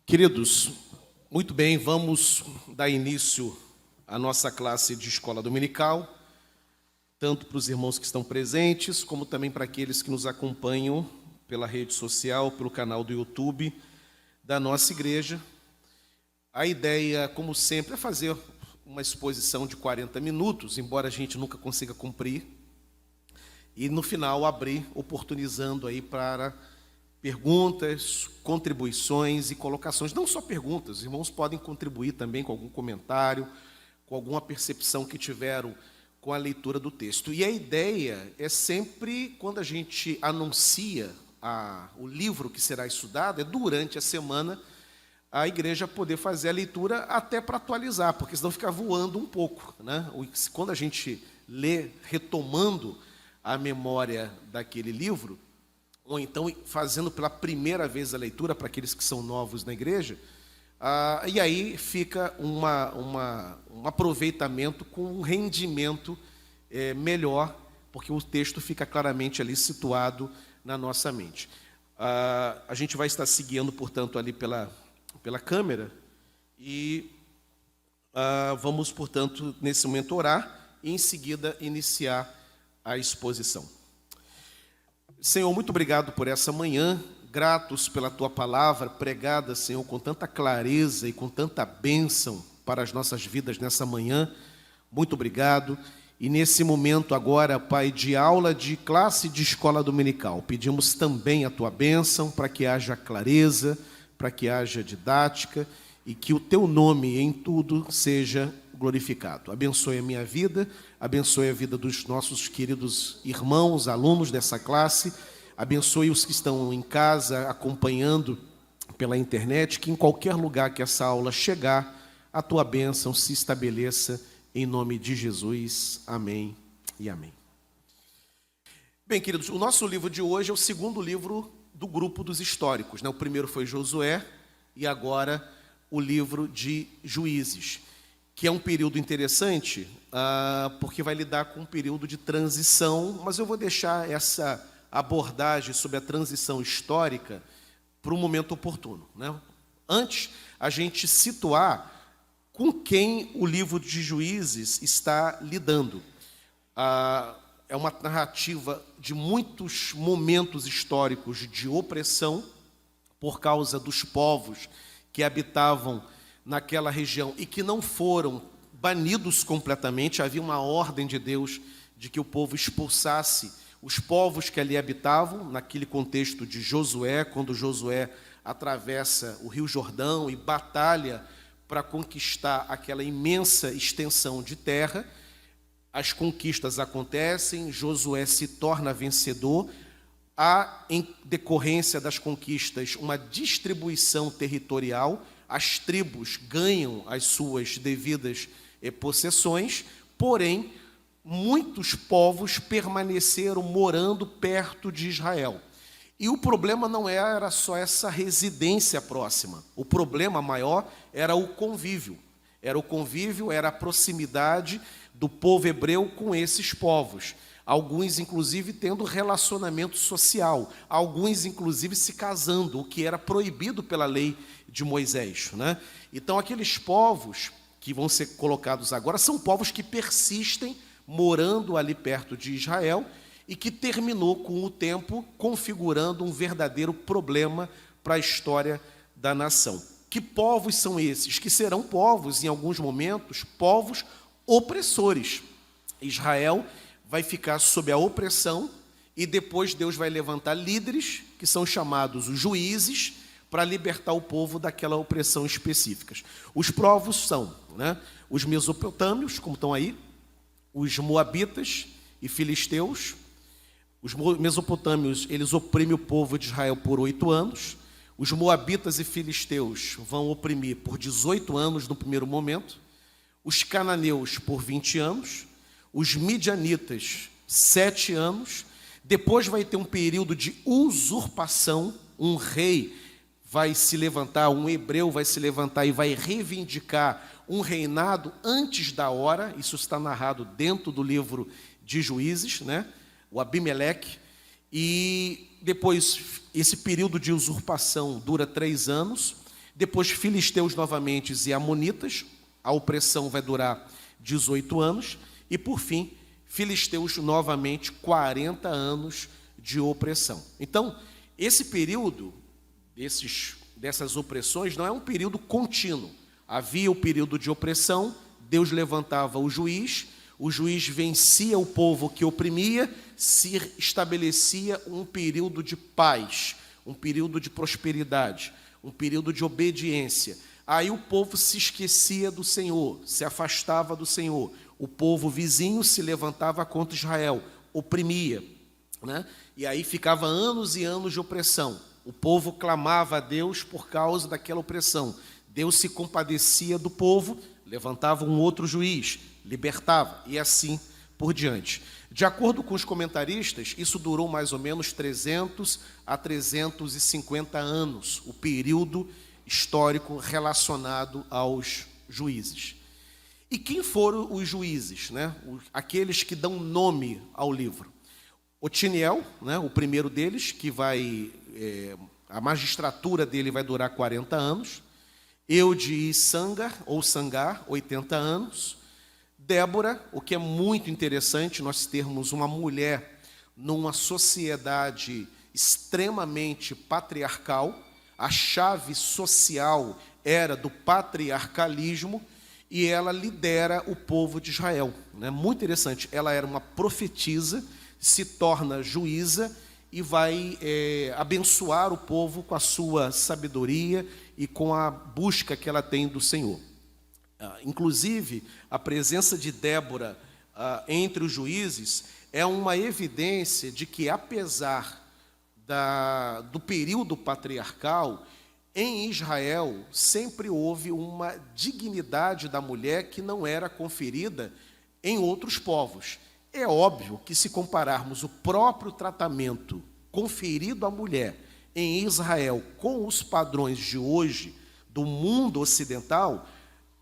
Queridos, muito bem, vamos dar início à nossa classe de escola dominical, tanto para os irmãos que estão presentes, como também para aqueles que nos acompanham pela rede social, pelo canal do YouTube da nossa igreja. A ideia, como sempre, é fazer uma exposição de 40 minutos, embora a gente nunca consiga cumprir, e no final abrir, oportunizando aí para perguntas, contribuições e colocações. Não só perguntas, os irmãos podem contribuir também com algum comentário, com alguma percepção que tiveram com a leitura do texto. E a ideia é sempre, quando a gente anuncia o livro que será estudado, é durante a semana, a igreja poder fazer a leitura até para atualizar, porque senão fica voando um pouco, né? Quando a gente lê retomando a memória daquele livro, ou então fazendo pela primeira vez a leitura para aqueles que são novos na igreja, e aí fica um aproveitamento com um rendimento melhor, porque o texto fica claramente ali situado na nossa mente. A gente vai estar seguindo, portanto, ali pela câmera, e vamos, portanto, nesse momento orar, e em seguida iniciar a exposição. Senhor, muito obrigado por essa manhã, gratos pela Tua palavra pregada, Senhor, com tanta clareza e com tanta bênção para as nossas vidas nessa manhã. Muito obrigado. E nesse momento agora, Pai, de aula de classe de escola dominical, pedimos também a Tua bênção para que haja clareza, para que haja didática e que o Teu nome em tudo seja glorificado. Abençoe a minha vida, abençoe a vida dos nossos queridos irmãos, alunos dessa classe, abençoe os que estão em casa acompanhando pela internet, que em qualquer lugar que essa aula chegar, a Tua bênção se estabeleça em nome de Jesus. Amém e amém. Bem, queridos, o nosso livro de hoje é o segundo livro do grupo dos históricos, né? O primeiro foi Josué e agora o livro de Juízes, que é um período interessante, porque vai lidar com um período de transição, mas eu vou deixar essa abordagem sobre a transição histórica para um momento oportuno, né? Antes, a gente situar com quem o livro de Juízes está lidando. É uma narrativa de muitos momentos históricos de opressão por causa dos povos que habitavam naquela região e que não foram banidos completamente. Havia uma ordem de Deus de que o povo expulsasse os povos que ali habitavam, naquele contexto de Josué, quando Josué atravessa o Rio Jordão e batalha para conquistar aquela imensa extensão de terra. As conquistas acontecem, Josué se torna vencedor. Há, em decorrência das conquistas, uma distribuição territorial. As tribos ganham as suas devidas possessões, porém, muitos povos permaneceram morando perto de Israel. E o problema não era só essa residência próxima. O problema maior era o convívio. Era a proximidade do povo hebreu com esses povos. Alguns, inclusive, tendo relacionamento social. Alguns, inclusive, se casando, o que era proibido pela lei de Moisés, né? Então, aqueles povos que vão ser colocados agora são povos que persistem morando ali perto de Israel e que terminou com o tempo configurando um verdadeiro problema para a história da nação. Que povos são esses? Que serão povos, em alguns momentos, povos opressores. Israel vai ficar sob a opressão e depois Deus vai levantar líderes, que são chamados os juízes, para libertar o povo daquela opressão específica. Os povos são, né, os mesopotâmios, como estão aí, os moabitas e filisteus. Os mesopotâmios, eles oprimem o povo de Israel por 8 anos. Os moabitas e filisteus vão oprimir por 18 anos no primeiro momento. Os cananeus por 20 anos. Os midianitas, 7 anos. Depois vai ter um período de usurpação. Um rei vai se levantar, um hebreu vai se levantar e vai reivindicar um reinado antes da hora. Isso está narrado dentro do livro de Juízes, né? O Abimeleque. E depois, esse período de usurpação dura 3 anos. Depois filisteus novamente e amonitas, a opressão vai durar 18 anos, e por fim, filisteus novamente 40 anos de opressão. Então, esse período dessas opressões não é um período contínuo. Havia o período de opressão, Deus levantava o juiz vencia o povo que oprimia, se estabelecia um período de paz, um período de prosperidade, um período de obediência. Aí o povo se esquecia do Senhor, se afastava do Senhor. O povo vizinho se levantava contra Israel, oprimia, né? E aí ficava anos e anos de opressão. O povo clamava a Deus por causa daquela opressão. Deus se compadecia do povo, levantava um outro juiz, libertava, e assim por diante. De acordo com os comentaristas, isso durou mais ou menos 300 a 350 anos, o período histórico relacionado aos juízes. E quem foram os juízes, né? Aqueles que dão nome ao livro? Otiniel, né? O primeiro deles, que a magistratura dele vai durar 40 anos. Eude e Sangar, 80 anos. Débora, o que é muito interessante, nós termos uma mulher numa sociedade extremamente patriarcal, a chave social era do patriarcalismo, e ela lidera o povo de Israel. Né? Muito interessante, ela era uma profetisa, se torna juíza e vai abençoar o povo com a sua sabedoria e com a busca que ela tem do Senhor. Inclusive, a presença de Débora entre os juízes é uma evidência de que, apesar do período patriarcal, em Israel sempre houve uma dignidade da mulher que não era conferida em outros povos. É óbvio que, se compararmos o próprio tratamento conferido à mulher em Israel com os padrões de hoje do mundo ocidental,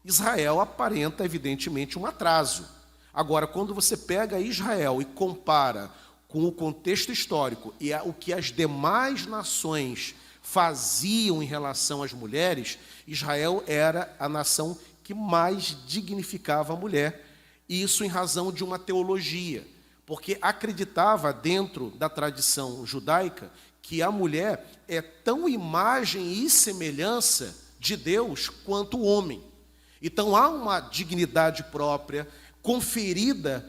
Israel aparenta, evidentemente, um atraso. Agora, quando você pega Israel e compara com o contexto histórico e o que as demais nações faziam em relação às mulheres, Israel era a nação que mais dignificava a mulher, e isso em razão de uma teologia, porque acreditava, dentro da tradição judaica, que a mulher é tão imagem e semelhança de Deus quanto o homem. Então há uma dignidade própria conferida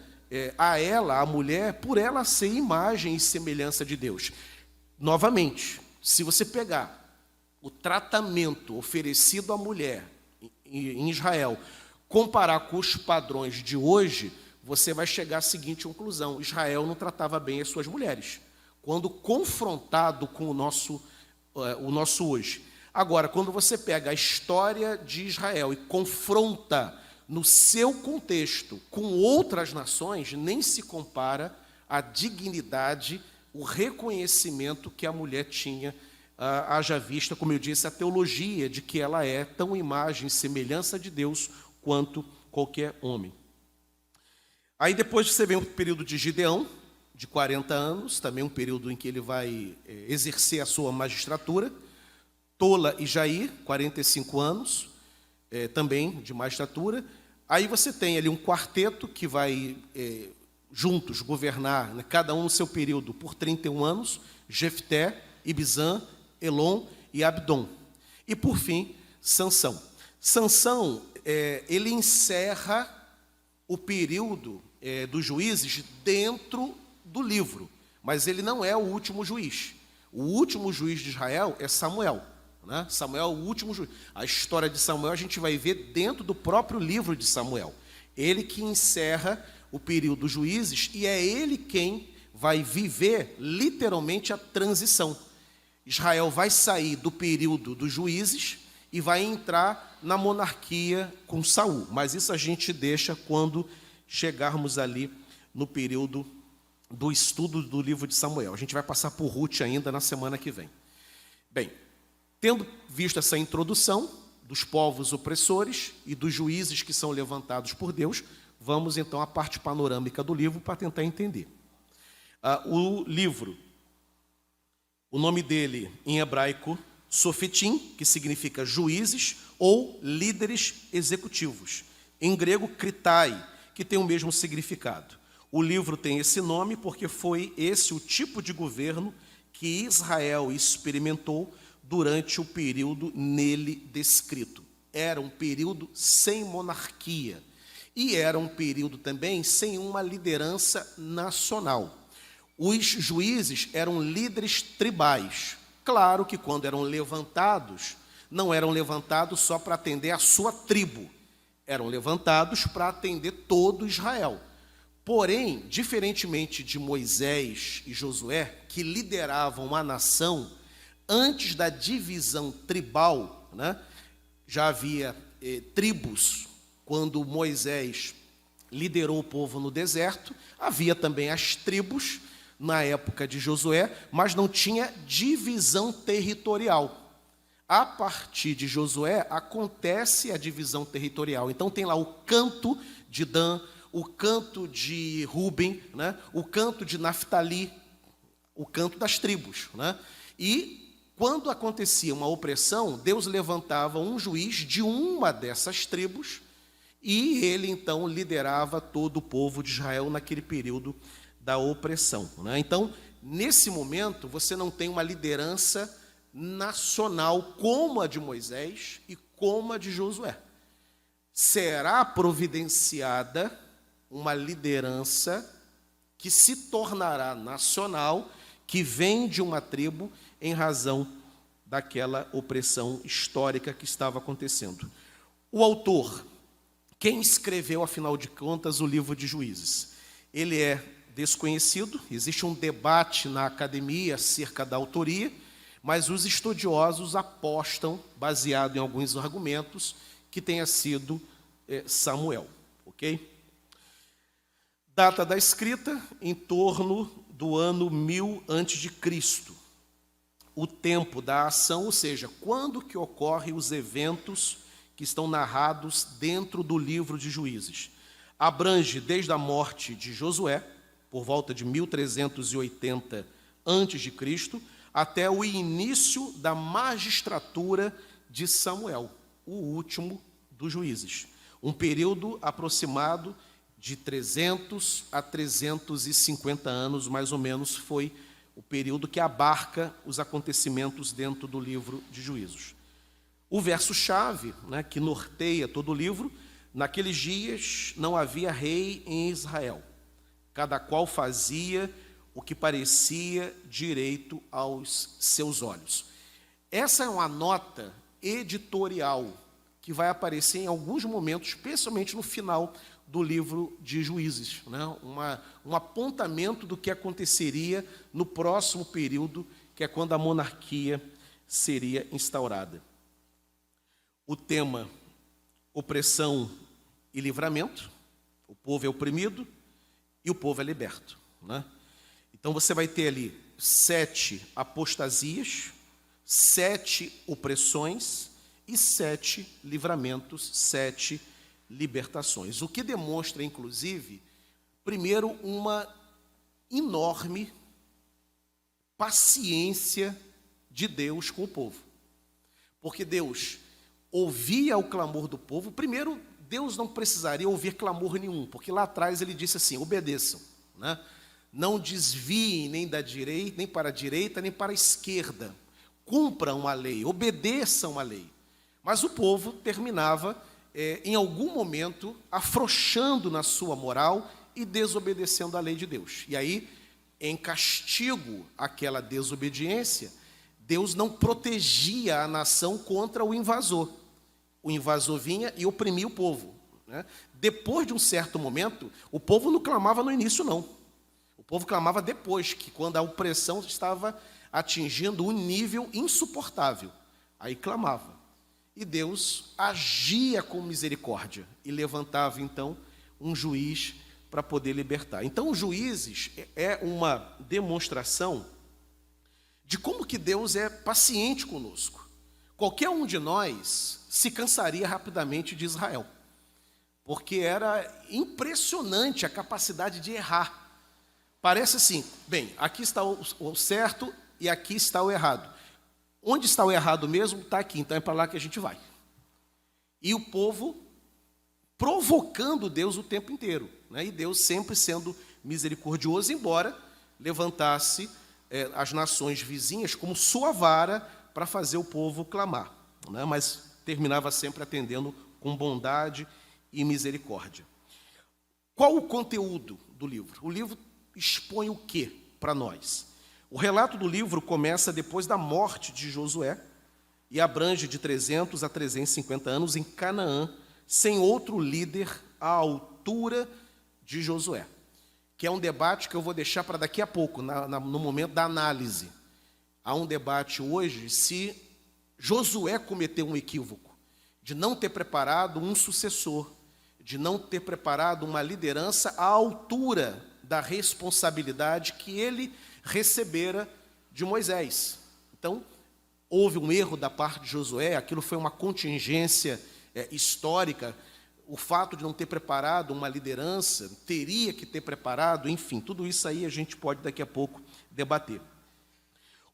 a ela, a mulher, por ela ser imagem e semelhança de Deus. Novamente, se você pegar o tratamento oferecido à mulher em Israel, comparar com os padrões de hoje, você vai chegar à seguinte conclusão: Israel não tratava bem as suas mulheres, quando confrontado com o nosso hoje. Agora, quando você pega a história de Israel e confronta no seu contexto com outras nações, nem se compara a dignidade, o reconhecimento que a mulher tinha, haja vista, como eu disse, a teologia de que ela é tão imagem e semelhança de Deus quanto qualquer homem. Aí depois você vem o período de Gideão, de 40 anos, também um período em que ele vai exercer a sua magistratura. Tola e Jair, 45 anos, também de magistratura. Aí você tem ali um quarteto que vai juntos governar, né, cada um no seu período, por 31 anos, Jefté, Ibizã, Elon e Abdon. E, por fim, Sansão. Sansão, ele encerra o período dos juízes dentro do livro, mas ele não é o último juiz. O último juiz de Israel é Samuel. Né? Samuel é o último juiz. A história de Samuel a gente vai ver dentro do próprio livro de Samuel. Ele que encerra o período dos juízes, e é ele quem vai viver literalmente a transição. Israel vai sair do período dos juízes e vai entrar na monarquia com Saul, mas isso a gente deixa quando chegarmos ali no período do estudo do livro de Samuel. A gente vai passar por Ruth ainda na semana que vem. Bem, tendo visto essa introdução dos povos opressores e dos juízes que são levantados por Deus, vamos então à parte panorâmica do livro para tentar entender. O livro, o nome dele em hebraico Sofetim, que significa juízes ou líderes executivos. Em grego, kritai, que tem o mesmo significado. O livro tem esse nome porque foi esse o tipo de governo que Israel experimentou durante o período nele descrito. Era um período sem monarquia e era um período também sem uma liderança nacional. Os juízes eram líderes tribais. Claro que quando eram levantados, não eram levantados só para atender a sua tribo, eram levantados para atender todo Israel. Porém, diferentemente de Moisés e Josué, que lideravam a nação, antes da divisão tribal, né, já havia tribos. Quando Moisés liderou o povo no deserto, havia também as tribos na época de Josué, mas não tinha divisão territorial. A partir de Josué, acontece a divisão territorial. Então tem lá o canto de Dan, o canto de Ruben, né? O canto de Naftali, o canto das tribos, né? E quando acontecia uma opressão, Deus levantava um juiz de uma dessas tribos e ele então liderava todo o povo de Israel naquele período da opressão, né? Então, nesse momento, você não tem uma liderança nacional como a de Moisés e como a de Josué. Será providenciada uma liderança que se tornará nacional, que vem de uma tribo em razão daquela opressão histórica que estava acontecendo. O autor, quem escreveu, afinal de contas, o livro de Juízes? Ele é desconhecido, existe um debate na academia acerca da autoria, mas os estudiosos apostam, baseado em alguns argumentos, que tenha sido Samuel, ok? Data da escrita, em torno do ano 1000 a.C. O tempo da ação, ou seja, quando que ocorrem os eventos que estão narrados dentro do livro de Juízes. Abrange desde a morte de Josué, por volta de 1380 a.C., até o início da magistratura de Samuel, o último dos juízes. Um período aproximado de 300 a 350 anos, mais ou menos, foi o período que abarca os acontecimentos dentro do livro de Juízes. O verso-chave, né, que norteia todo o livro: naqueles dias não havia rei em Israel, cada qual fazia o que parecia direito aos seus olhos. Essa é uma nota editorial que vai aparecer em alguns momentos, especialmente no final do livro de Juízes, né? Um apontamento do que aconteceria no próximo período, que é quando a monarquia seria instaurada. O tema: opressão e livramento. O povo é oprimido e o povo é liberto, né? Então você vai ter ali 7 apostasias, 7 opressões e 7 livramentos, 7 libertações. O que demonstra, inclusive, primeiro, uma enorme paciência de Deus com o povo. Porque Deus ouvia o clamor do povo. Primeiro, Deus não precisaria ouvir clamor nenhum, porque lá atrás ele disse assim: obedeçam, né? Não desviem nem da direita, nem para a direita, nem para a esquerda. Cumpram a lei, obedeçam a lei. Mas o povo terminava, em algum momento, afrouxando na sua moral e desobedecendo a lei de Deus. E aí, em castigo àquela desobediência, Deus não protegia a nação contra o invasor. O invasor vinha e oprimia o povo, né? Depois de um certo momento, o povo não clamava no início, não. O povo clamava depois, que quando a opressão estava atingindo um nível insuportável. Aí clamava. E Deus agia com misericórdia e levantava, então, um juiz para poder libertar. Então, os juízes é uma demonstração de como que Deus é paciente conosco. Qualquer um de nós se cansaria rapidamente de Israel, porque era impressionante a capacidade de errar. Parece assim: bem, aqui está o certo e aqui está o errado. onde está o errado mesmo? Está aqui, então é para lá que a gente vai. E o povo provocando Deus o tempo inteiro, né? E Deus sempre sendo misericordioso, embora levantasse as nações vizinhas como sua vara para fazer o povo clamar, né? Mas terminava sempre atendendo com bondade e misericórdia. Qual o conteúdo do livro? O livro expõe o quê para nós? O relato do livro começa depois da morte de Josué e abrange de 300 a 350 anos em Canaã, sem outro líder à altura de Josué, que é um debate que eu vou deixar para daqui a pouco, no momento da análise. Há um debate hoje se Josué cometeu um equívoco de não ter preparado um sucessor, de não ter preparado uma liderança à altura da responsabilidade que ele recebera de Moisés. Então, houve um erro da parte de Josué, aquilo foi uma contingência histórica, o fato de não ter preparado uma liderança, teria que ter preparado, enfim, tudo isso aí a gente pode daqui a pouco debater.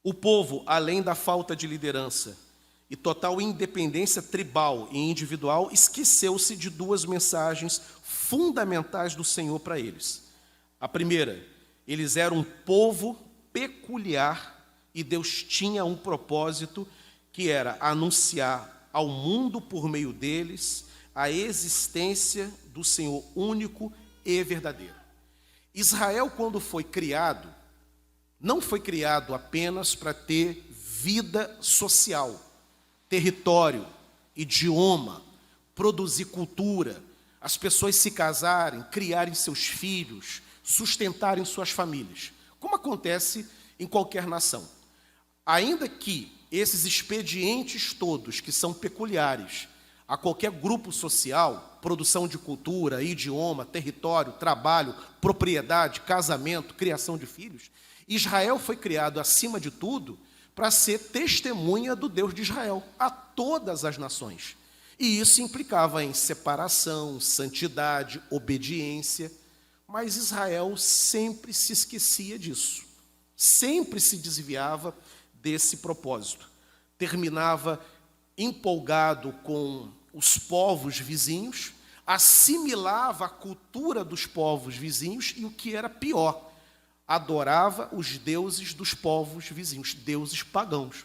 O povo, além da falta de liderança e total independência tribal e individual, esqueceu-se de duas mensagens fundamentais do Senhor para eles. A primeira, eles eram um povo peculiar e Deus tinha um propósito que era anunciar ao mundo por meio deles a existência do Senhor único e verdadeiro. Israel, quando foi criado, não foi criado apenas para ter vida social, território, idioma, produzir cultura, as pessoas se casarem, criarem seus filhos, sustentarem suas famílias, como acontece em qualquer nação. Ainda que esses expedientes todos, que são peculiares a qualquer grupo social, produção de cultura, idioma, território, trabalho, propriedade, casamento, criação de filhos, Israel foi criado, acima de tudo, para ser testemunha do Deus de Israel a todas as nações. E isso implicava em separação, santidade, obediência, mas Israel sempre se esquecia disso, sempre se desviava desse propósito. Terminava empolgado com os povos vizinhos, assimilava a cultura dos povos vizinhos e, o que era pior, adorava os deuses dos povos vizinhos, deuses pagãos.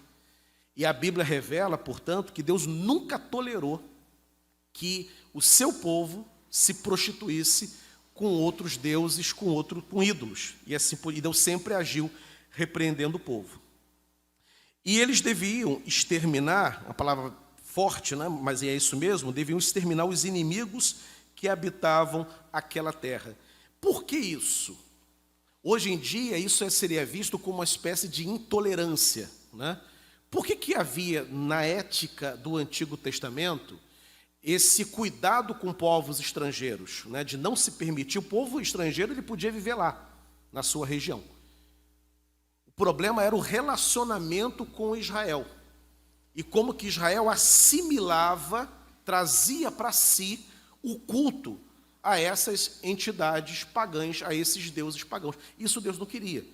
E a Bíblia revela, portanto, que Deus nunca tolerou que o seu povo se prostituísse com outros deuses, com ídolos. E assim, Deus sempre agiu repreendendo o povo. E eles deviam exterminar, uma palavra forte, né? Mas é isso mesmo, deviam exterminar os inimigos que habitavam aquela terra. Por que isso? Hoje em dia, isso seria visto como uma espécie de intolerância, né? Por que havia na ética do Antigo Testamento esse cuidado com povos estrangeiros, né? De não se permitir, o povo estrangeiro ele podia viver lá, na sua região. O problema era o relacionamento com Israel. E como que Israel assimilava, trazia para si o culto a essas entidades pagãs, a esses deuses pagãos. Isso Deus não queria.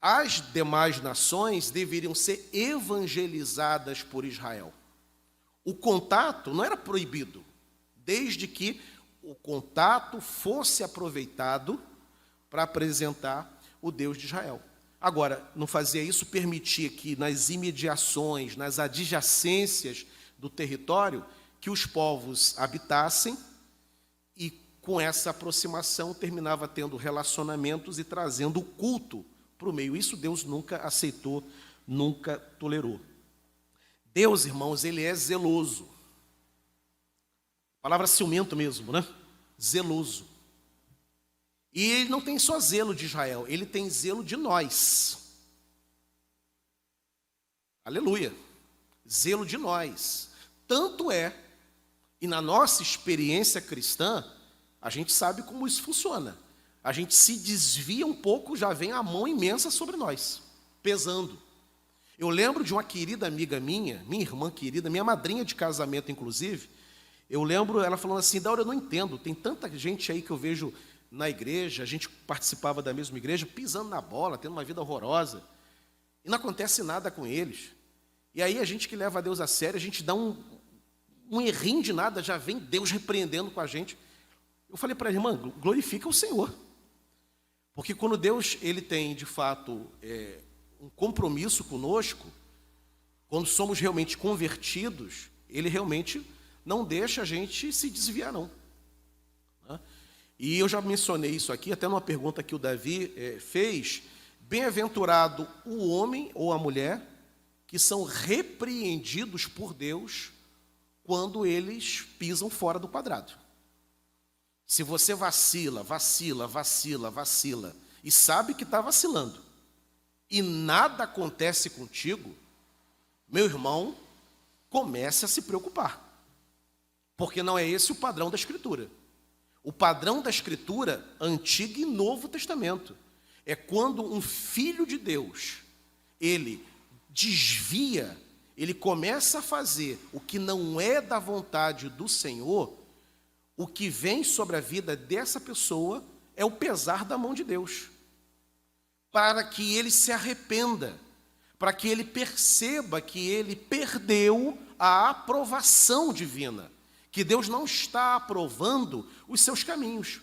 As demais nações deveriam ser evangelizadas por Israel. O contato não era proibido, desde que o contato fosse aproveitado para apresentar o Deus de Israel. Agora, não fazia isso, permitia que nas imediações, nas adjacências do território, que os povos habitassem e com essa aproximação terminava tendo relacionamentos e trazendo o culto para o meio. Isso Deus nunca aceitou, nunca tolerou. Deus, irmãos, ele é zeloso. A palavra ciumento mesmo, né? Zeloso. E ele não tem só zelo de Israel, ele tem zelo de nós. Aleluia. Zelo de nós. Tanto é, e na nossa experiência cristã, a gente sabe como isso funciona. A gente se desvia um pouco, já vem a mão imensa sobre nós, pesando. Eu lembro de uma querida amiga minha irmã querida, minha madrinha de casamento, inclusive. Eu lembro ela falando assim: Daura, eu não entendo, tem tanta gente aí que eu vejo na igreja, a gente participava da mesma igreja, pisando na bola, tendo uma vida horrorosa, e não acontece nada com eles. E aí a gente que leva a Deus a sério, a gente dá um errinho de nada, já vem Deus repreendendo com a gente. Eu falei para a irmã, glorifica o Senhor. Porque quando Deus ele tem, de fato, um compromisso conosco, quando somos realmente convertidos, Ele realmente não deixa a gente se desviar, não. E eu já mencionei isso aqui, até numa pergunta que o Davi fez. Bem-aventurado o homem ou a mulher que são repreendidos por Deus quando eles pisam fora do quadrado. Se você vacila e sabe que está vacilando e nada acontece contigo, meu irmão, comece a se preocupar, porque não é esse o padrão da Escritura. O padrão da Escritura, Antigo e Novo Testamento, é quando um filho de Deus, ele desvia, ele começa a fazer o que não é da vontade do Senhor, o que vem sobre a vida dessa pessoa é o pesar da mão de Deus, para que ele se arrependa, para que ele perceba que ele perdeu a aprovação divina, que Deus não está aprovando os seus caminhos.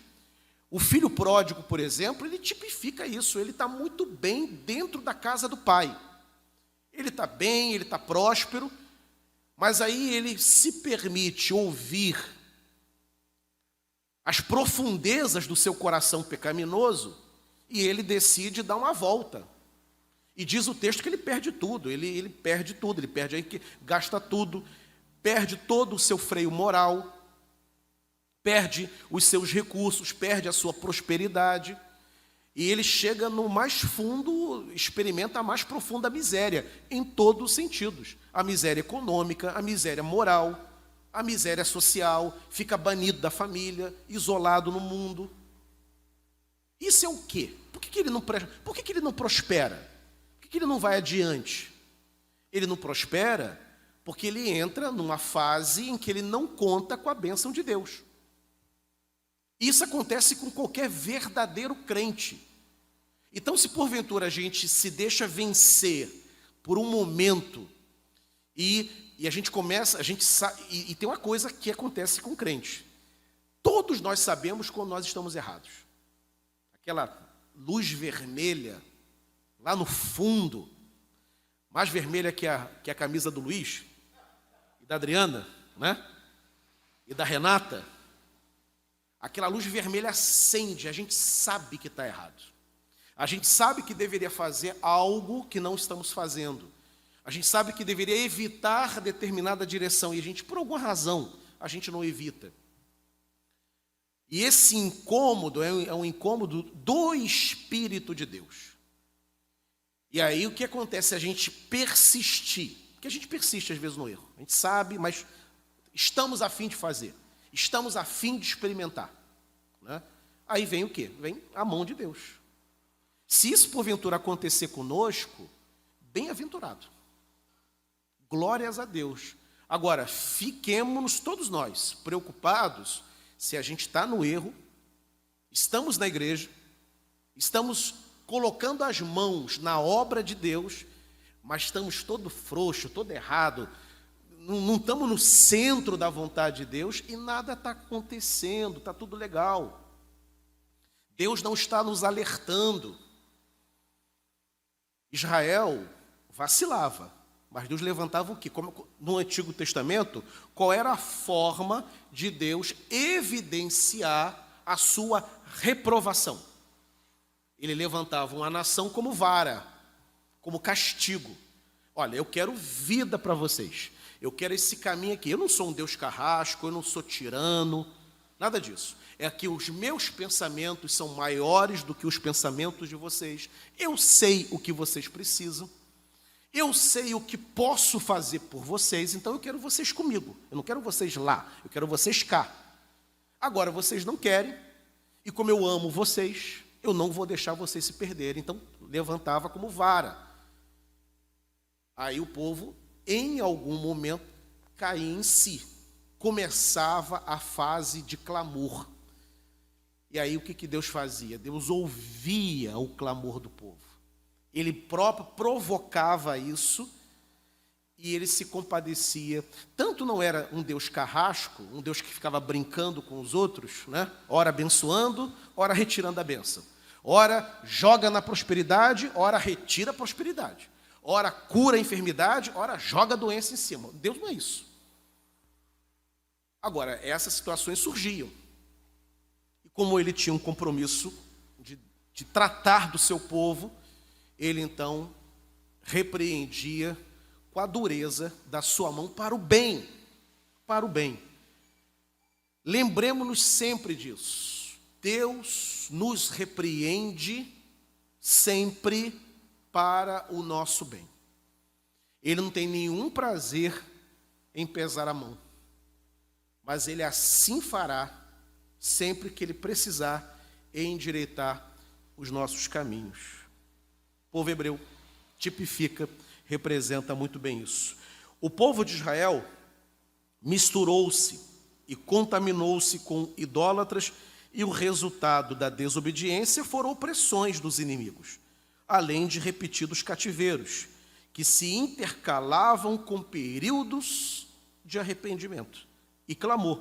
O filho pródigo, por exemplo, ele tipifica isso, ele está muito bem dentro da casa do pai. Ele está bem, ele está próspero, mas aí ele se permite ouvir as profundezas do seu coração pecaminoso e ele decide dar uma volta. E diz o texto que ele perde tudo, ele perde tudo, ele perde aí, gasta tudo, perde todo o seu freio moral, perde os seus recursos, perde a sua prosperidade, e ele chega no mais fundo, experimenta a mais profunda miséria, em todos os sentidos. A miséria econômica, a miséria moral, a miséria social, fica banido da família, isolado no mundo. Isso é o quê? Por que ele não prospera? Por que ele não vai adiante? Ele não prospera porque ele entra numa fase em que ele não conta com a bênção de Deus. Isso acontece com qualquer verdadeiro crente. Então, se porventura a gente se deixa vencer por um momento e a gente começa, e tem uma coisa que acontece com o crente. Todos nós sabemos quando nós estamos errados. Aquela luz vermelha lá no fundo, mais vermelha que a camisa do Luiz, e da Adriana, né? E da Renata, aquela luz vermelha acende, a gente sabe que está errado. A gente sabe que deveria fazer algo que não estamos fazendo. A gente sabe que deveria evitar determinada direção, e a gente, por alguma razão, a gente não evita. E esse incômodo é um incômodo do Espírito de Deus. E aí o que acontece se a gente persistir? Porque a gente persiste às vezes no erro. A gente sabe, mas estamos a fim de fazer. Estamos a fim de experimentar. Né? Aí vem o quê? Vem a mão de Deus. Se isso porventura acontecer conosco, bem-aventurado. Glórias a Deus. Agora, fiquemos todos nós preocupados se a gente está no erro, estamos na igreja, estamos colocando as mãos na obra de Deus, mas estamos todo frouxo, todo errado, não estamos no centro da vontade de Deus e nada está acontecendo, está tudo legal. Deus não está nos alertando. Israel vacilava, mas Deus levantava o quê? Como no Antigo Testamento, qual era a forma de Deus evidenciar a sua reprovação? Ele levantava uma nação como vara, como castigo. Olha, eu quero vida para vocês. Eu quero esse caminho aqui. Eu não sou um Deus carrasco, eu não sou tirano, nada disso. É que os meus pensamentos são maiores do que os pensamentos de vocês. Eu sei o que vocês precisam. Eu sei o que posso fazer por vocês, então eu quero vocês comigo. Eu não quero vocês lá, eu quero vocês cá. Agora vocês não querem, e como eu amo vocês, eu não vou deixar vocês se perderem. Então, levantava como vara. Aí o povo, em algum momento, caía em si. Começava a fase de clamor. E aí o que Deus fazia? Deus ouvia o clamor do povo. Ele próprio provocava isso, e ele se compadecia. Tanto não era um Deus carrasco, um Deus que ficava brincando com os outros, né? Ora abençoando, ora retirando a bênção. Ora joga na prosperidade, ora retira a prosperidade. Ora cura a enfermidade, ora joga a doença em cima. Deus não é isso. Agora, essas situações surgiam. E como ele tinha um compromisso de tratar do seu povo, ele então repreendia com a dureza da sua mão para o bem. Para o bem. Lembremos-nos sempre disso. Deus nos repreende sempre para o nosso bem. Ele não tem nenhum prazer em pesar a mão, mas ele assim fará sempre que ele precisar endireitar os nossos caminhos. O povo hebreu tipifica, representa muito bem isso. O povo de Israel misturou-se e contaminou-se com idólatras, e o resultado da desobediência foram opressões dos inimigos, além de repetidos cativeiros, que se intercalavam com períodos de arrependimento e clamor,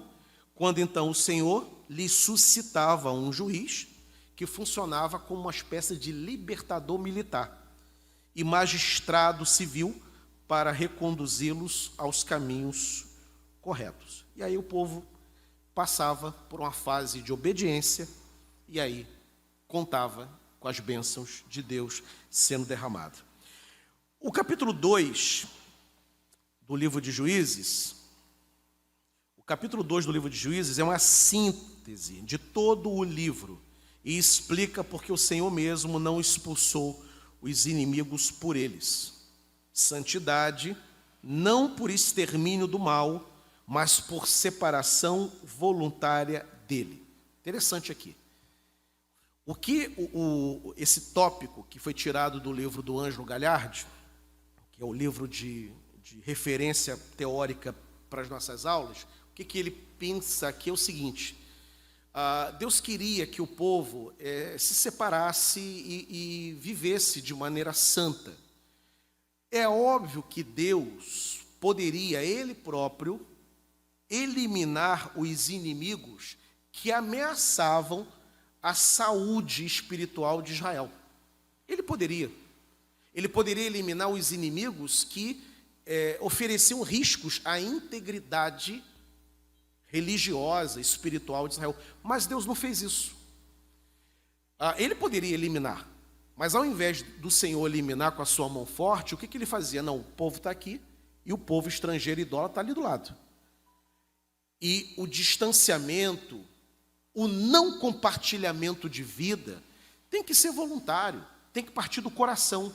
quando então o Senhor lhe suscitava um juiz que funcionava como uma espécie de libertador militar e magistrado civil para reconduzi-los aos caminhos corretos. E aí o povo passava por uma fase de obediência e aí contava com as bênçãos de Deus sendo derramadas. O capítulo 2 do livro de Juízes, é uma síntese de todo o livro e explica porque o Senhor mesmo não expulsou os inimigos por eles. Santidade, não por extermínio do mal, mas por separação voluntária dele. Interessante aqui. O que esse tópico que foi tirado do livro do Ângelo Galhardi, que é o livro de referência teórica para as nossas aulas, o que ele pensa aqui é o seguinte: Deus queria que o povo se separasse e vivesse de maneira santa. É óbvio que Deus poderia, Ele próprio, eliminar os inimigos que ameaçavam a saúde espiritual de Israel. Ele poderia eliminar os inimigos que ofereciam riscos à integridade religiosa, espiritual de Israel. Mas Deus não fez isso. Ele poderia eliminar, mas ao invés do Senhor eliminar com a sua mão forte, o que ele fazia? Não, o povo está aqui e o povo estrangeiro idólatra está ali do lado. E o distanciamento, o não compartilhamento de vida tem que ser voluntário, tem que partir do coração.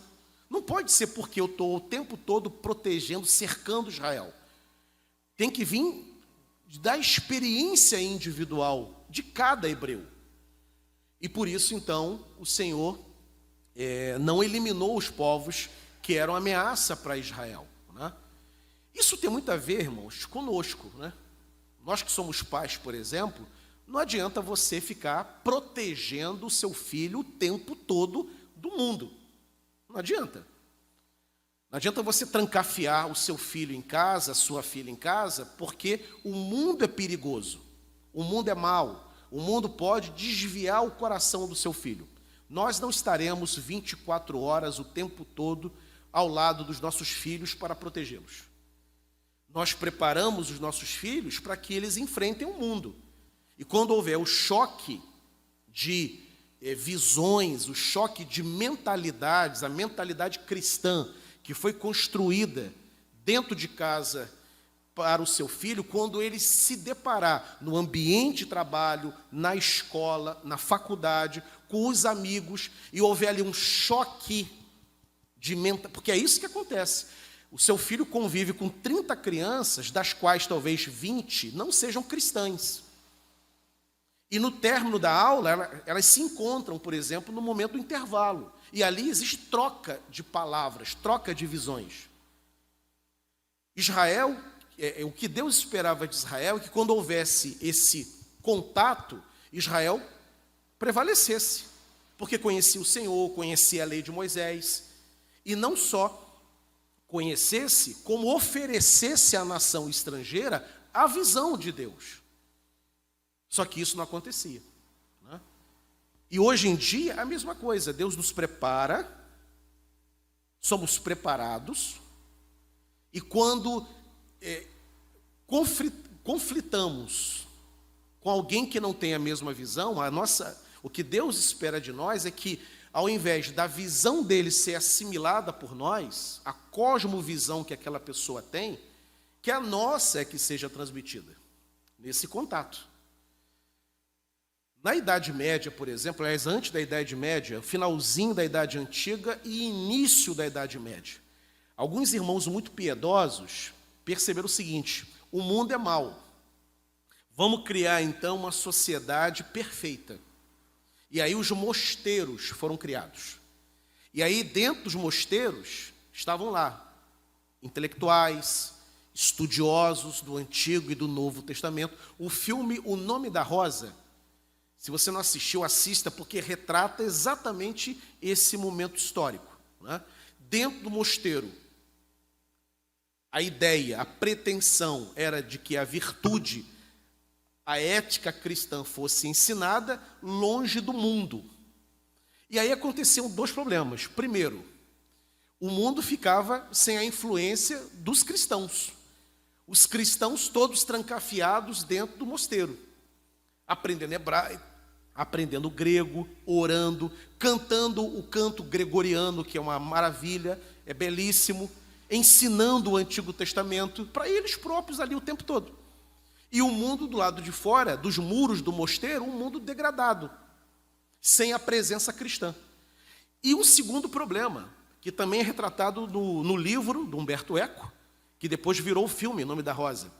Não pode ser porque eu estou o tempo todo protegendo, cercando Israel. Tem que vir da experiência individual de cada hebreu. E por isso, então, o Senhor não eliminou os povos que eram ameaça para Israel, né? Isso tem muito a ver, irmãos, conosco, né? Nós que somos pais, por exemplo, não adianta você ficar protegendo o seu filho o tempo todo do mundo. Não adianta. Não adianta você trancafiar o seu filho em casa, a sua filha em casa, porque o mundo é perigoso, o mundo é mau, o mundo pode desviar o coração do seu filho. Nós não estaremos 24 horas o tempo todo ao lado dos nossos filhos para protegê-los. Nós preparamos os nossos filhos para que eles enfrentem o mundo. E quando houver o choque de visões, o choque de mentalidades, a mentalidade cristã que foi construída dentro de casa para o seu filho, quando ele se deparar no ambiente de trabalho, na escola, na faculdade, com os amigos, e houver ali um choque de mentalidade, porque é isso que acontece. O seu filho convive com 30 crianças, das quais talvez 20 não sejam cristãs. E no término da aula, elas se encontram, por exemplo, no momento do intervalo. E ali existe troca de palavras, troca de visões. Israel, o que Deus esperava de Israel é que quando houvesse esse contato, Israel prevalecesse. Porque conhecia o Senhor, conhecia a lei de Moisés. E não só conhecesse, como oferecesse à nação estrangeira a visão de Deus. Só que isso não acontecia, né? E hoje em dia é a mesma coisa. Deus nos prepara, somos preparados, e quando conflitamos com alguém que não tem a mesma visão, o que Deus espera de nós é que, ao invés da visão dele ser assimilada por nós, a cosmovisão que aquela pessoa tem, que a nossa é que seja transmitida nesse contato. Na Idade Média, por exemplo, aliás, antes da Idade Média, finalzinho da Idade Antiga e início da Idade Média, alguns irmãos muito piedosos perceberam o seguinte: o mundo é mau. Vamos criar, então, uma sociedade perfeita. E aí os mosteiros foram criados. E aí, dentro dos mosteiros, estavam lá intelectuais, estudiosos do Antigo e do Novo Testamento. O filme O Nome da Rosa, se você não assistiu, assista, porque retrata exatamente esse momento histórico, né? Dentro do mosteiro, a ideia, a pretensão era de que a virtude, a ética cristã fosse ensinada longe do mundo. E aí aconteciam dois problemas. Primeiro, o mundo ficava sem a influência dos cristãos. Os cristãos todos trancafiados dentro do mosteiro, aprendendo hebraico, aprendendo grego, orando, cantando o canto gregoriano, que é uma maravilha, é belíssimo, ensinando o Antigo Testamento para eles próprios ali o tempo todo. E o mundo do lado de fora, dos muros do mosteiro, um mundo degradado, sem a presença cristã. E um segundo problema, que também é retratado no livro do Humberto Eco, que depois virou o filme, Nome da Rosa,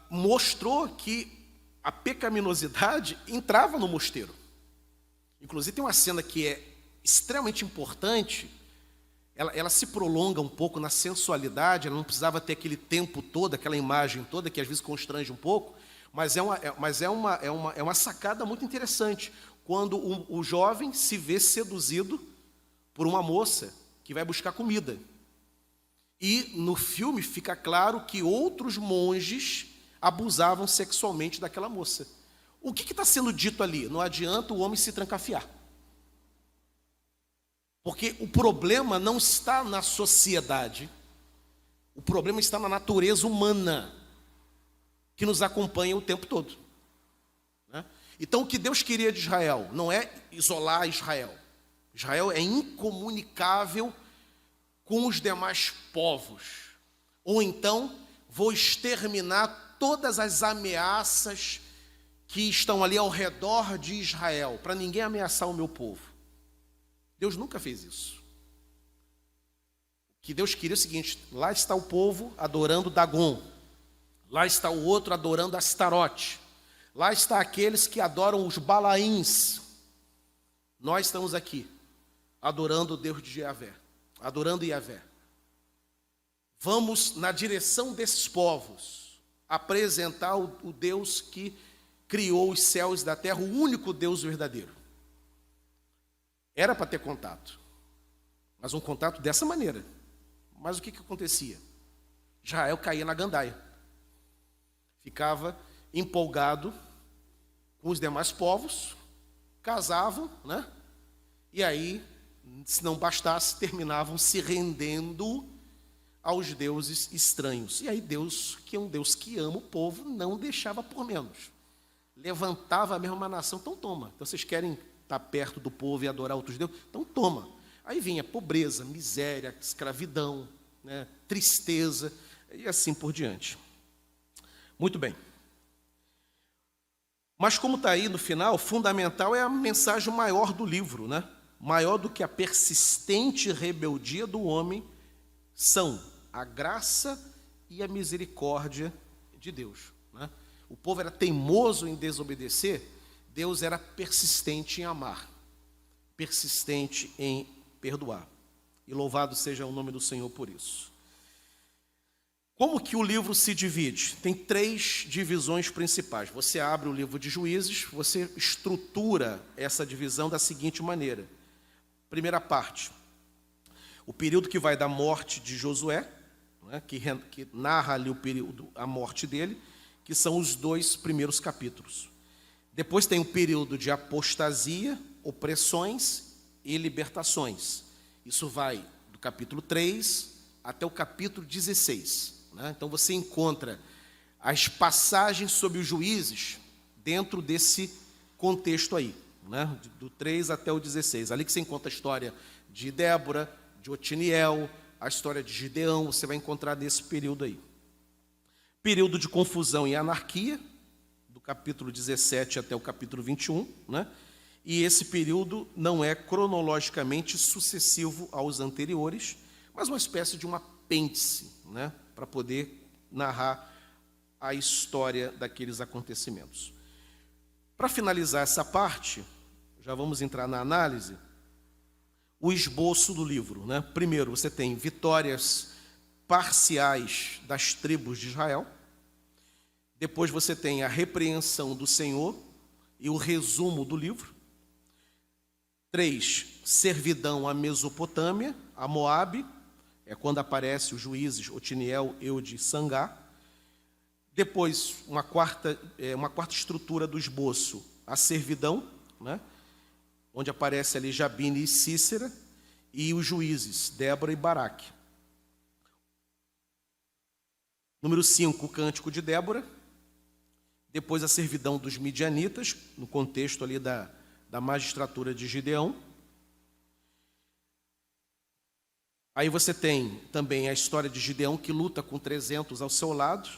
mostrou que a pecaminosidade entrava no mosteiro. Inclusive tem uma cena que é extremamente importante. Ela se prolonga um pouco na sensualidade, ela não precisava ter aquele tempo todo, aquela imagem toda, que às vezes constrange um pouco, mas é uma sacada muito interessante, quando o jovem se vê seduzido por uma moça que vai buscar comida. E no filme fica claro que outros monges abusavam sexualmente daquela moça. O que está sendo dito ali? Não adianta o homem se trancafiar. Porque o problema não está na sociedade, o problema está na natureza humana, que nos acompanha o tempo todo, né? Então, o que Deus queria de Israel não é isolar Israel. Israel é incomunicável com os demais povos. Ou então, vou exterminar todas as ameaças que estão ali ao redor de Israel, para ninguém ameaçar o meu povo. Deus nunca fez isso. O que Deus queria é o seguinte: lá está o povo adorando Dagon, lá está o outro adorando Astarote, lá está aqueles que adoram os Balaíns. Nós estamos aqui adorando o Deus de Yahvé, adorando Yahvé. Vamos na direção desses povos apresentar o Deus que criou os céus e da terra, o único Deus verdadeiro. Era para ter contato, mas um contato dessa maneira. Mas o que acontecia? Israel caía na gandaia, ficava empolgado com os demais povos, casavam, né? E aí, se não bastasse, terminavam se rendendo aos deuses estranhos. E aí Deus, que é um Deus que ama o povo, não deixava por menos. Levantava a mesma nação. Então toma, então vocês querem estar perto do povo e adorar outros deuses? Então toma. Aí vinha pobreza, miséria, escravidão, né, tristeza e assim por diante. Muito bem. Mas como está aí no final, fundamental é a mensagem maior do livro, né? Maior do que a persistente rebeldia do homem, são a graça e a misericórdia de Deus, né? O povo era teimoso em desobedecer, Deus era persistente em amar, persistente em perdoar. E louvado seja o nome do Senhor por isso. Como que o livro se divide? Tem 3 divisões principais. Você abre o livro de Juízes, você estrutura essa divisão da seguinte maneira. Primeira parte, o período que vai da morte de Josué, né, que narra ali o período, a morte dele, que são os 2 primeiros capítulos. Depois tem o período de apostasia, opressões e libertações. Isso vai do capítulo 3 até o capítulo 16. Né? Então você encontra as passagens sobre os juízes dentro desse contexto aí, né? Do 3 até o 16. Ali que você encontra a história de Débora, de Otiniel, a história de Gideão, você vai encontrar nesse período aí. Período de confusão e anarquia, do capítulo 17 até o capítulo 21, né? E esse período não é cronologicamente sucessivo aos anteriores, mas uma espécie de um apêndice, né? Para poder narrar a história daqueles acontecimentos. Para finalizar essa parte, já vamos entrar na análise, o esboço do livro, né? Primeiro, você tem vitórias parciais das tribos de Israel. Depois você tem a repreensão do Senhor e o resumo do livro. 3, servidão à Mesopotâmia, a Moabe, é quando aparece os juízes Otiniel, Eude e Sangá. Depois, uma quarta estrutura do esboço, a servidão, né? Onde aparece ali Jabine e Cícera, e os juízes, Débora e Baraque. Número 5, o cântico de Débora. Depois a servidão dos midianitas, no contexto ali da magistratura de Gideão. Aí você tem também a história de Gideão, que luta com 300 ao seu lado.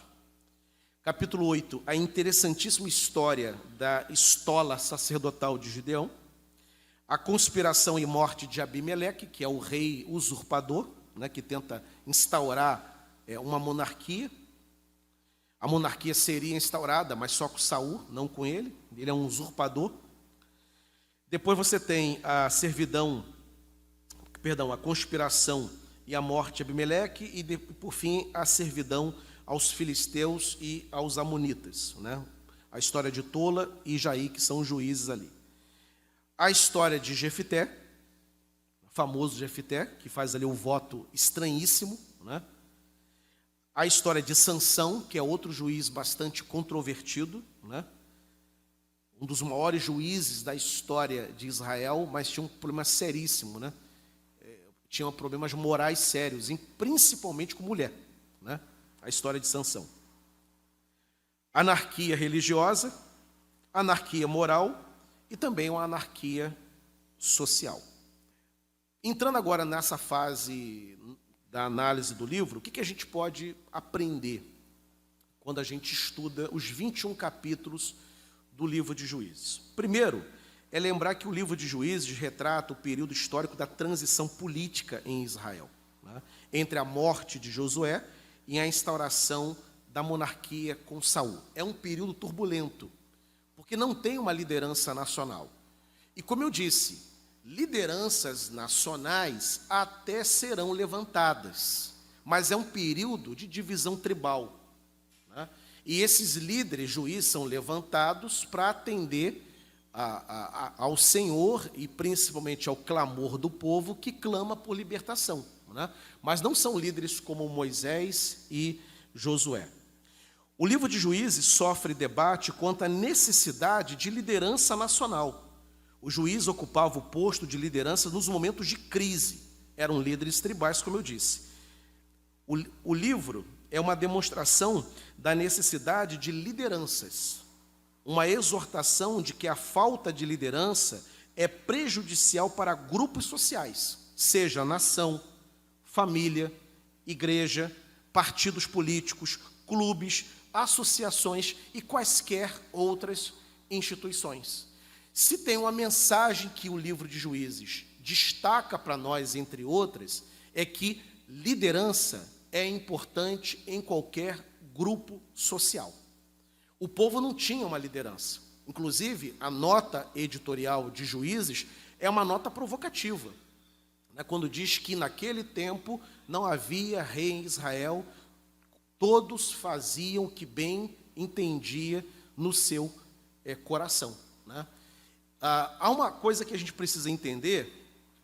Capítulo 8, a interessantíssima história da estola sacerdotal de Gideão. A conspiração e morte de Abimeleque, que é o rei usurpador, né, que tenta instaurar uma monarquia. A monarquia seria instaurada, mas só com Saul, não com ele. Ele é um usurpador. Depois você tem a conspiração e a morte de Abimeleque, e por fim a servidão aos filisteus e aos amonitas, né? A história de Tola e Jair, que são os juízes ali. A história de Jefité, o famoso Jefité, que faz ali o voto estranhíssimo, né? A história de Sansão, que é outro juiz bastante controvertido, né? Um dos maiores juízes da história de Israel, mas tinha um problema seríssimo, né? Tinha problemas morais sérios, principalmente com mulher, né? A história de Sansão. Anarquia religiosa, anarquia moral e também uma anarquia social. Entrando agora nessa fase da análise do livro, o que a gente pode aprender quando a gente estuda os 21 capítulos do livro de Juízes? Primeiro, é lembrar que o livro de Juízes retrata o período histórico da transição política em Israel, né? Entre a morte de Josué e a instauração da monarquia com Saul. É um período turbulento, porque não tem uma liderança nacional. E como eu disse, lideranças nacionais até serão levantadas, mas é um período de divisão tribal, né? E esses líderes juízes são levantados para atender ao Senhor e principalmente ao clamor do povo que clama por libertação, né? Mas não são líderes como Moisés e Josué. O livro de Juízes sofre debate quanto à necessidade de liderança nacional. O juiz ocupava o posto de liderança nos momentos de crise. Eram líderes tribais, como eu disse. O livro é uma demonstração da necessidade de lideranças, uma exortação de que a falta de liderança é prejudicial para grupos sociais, seja nação, família, igreja, partidos políticos, clubes, associações e quaisquer outras instituições. Se tem uma mensagem que o livro de Juízes destaca para nós, entre outras, é que liderança é importante em qualquer grupo social. O povo não tinha uma liderança. Inclusive, a nota editorial de Juízes é uma nota provocativa, né? Quando diz que naquele tempo não havia rei em Israel, todos faziam o que bem entendia no seu coração, né? Há uma coisa que a gente precisa entender,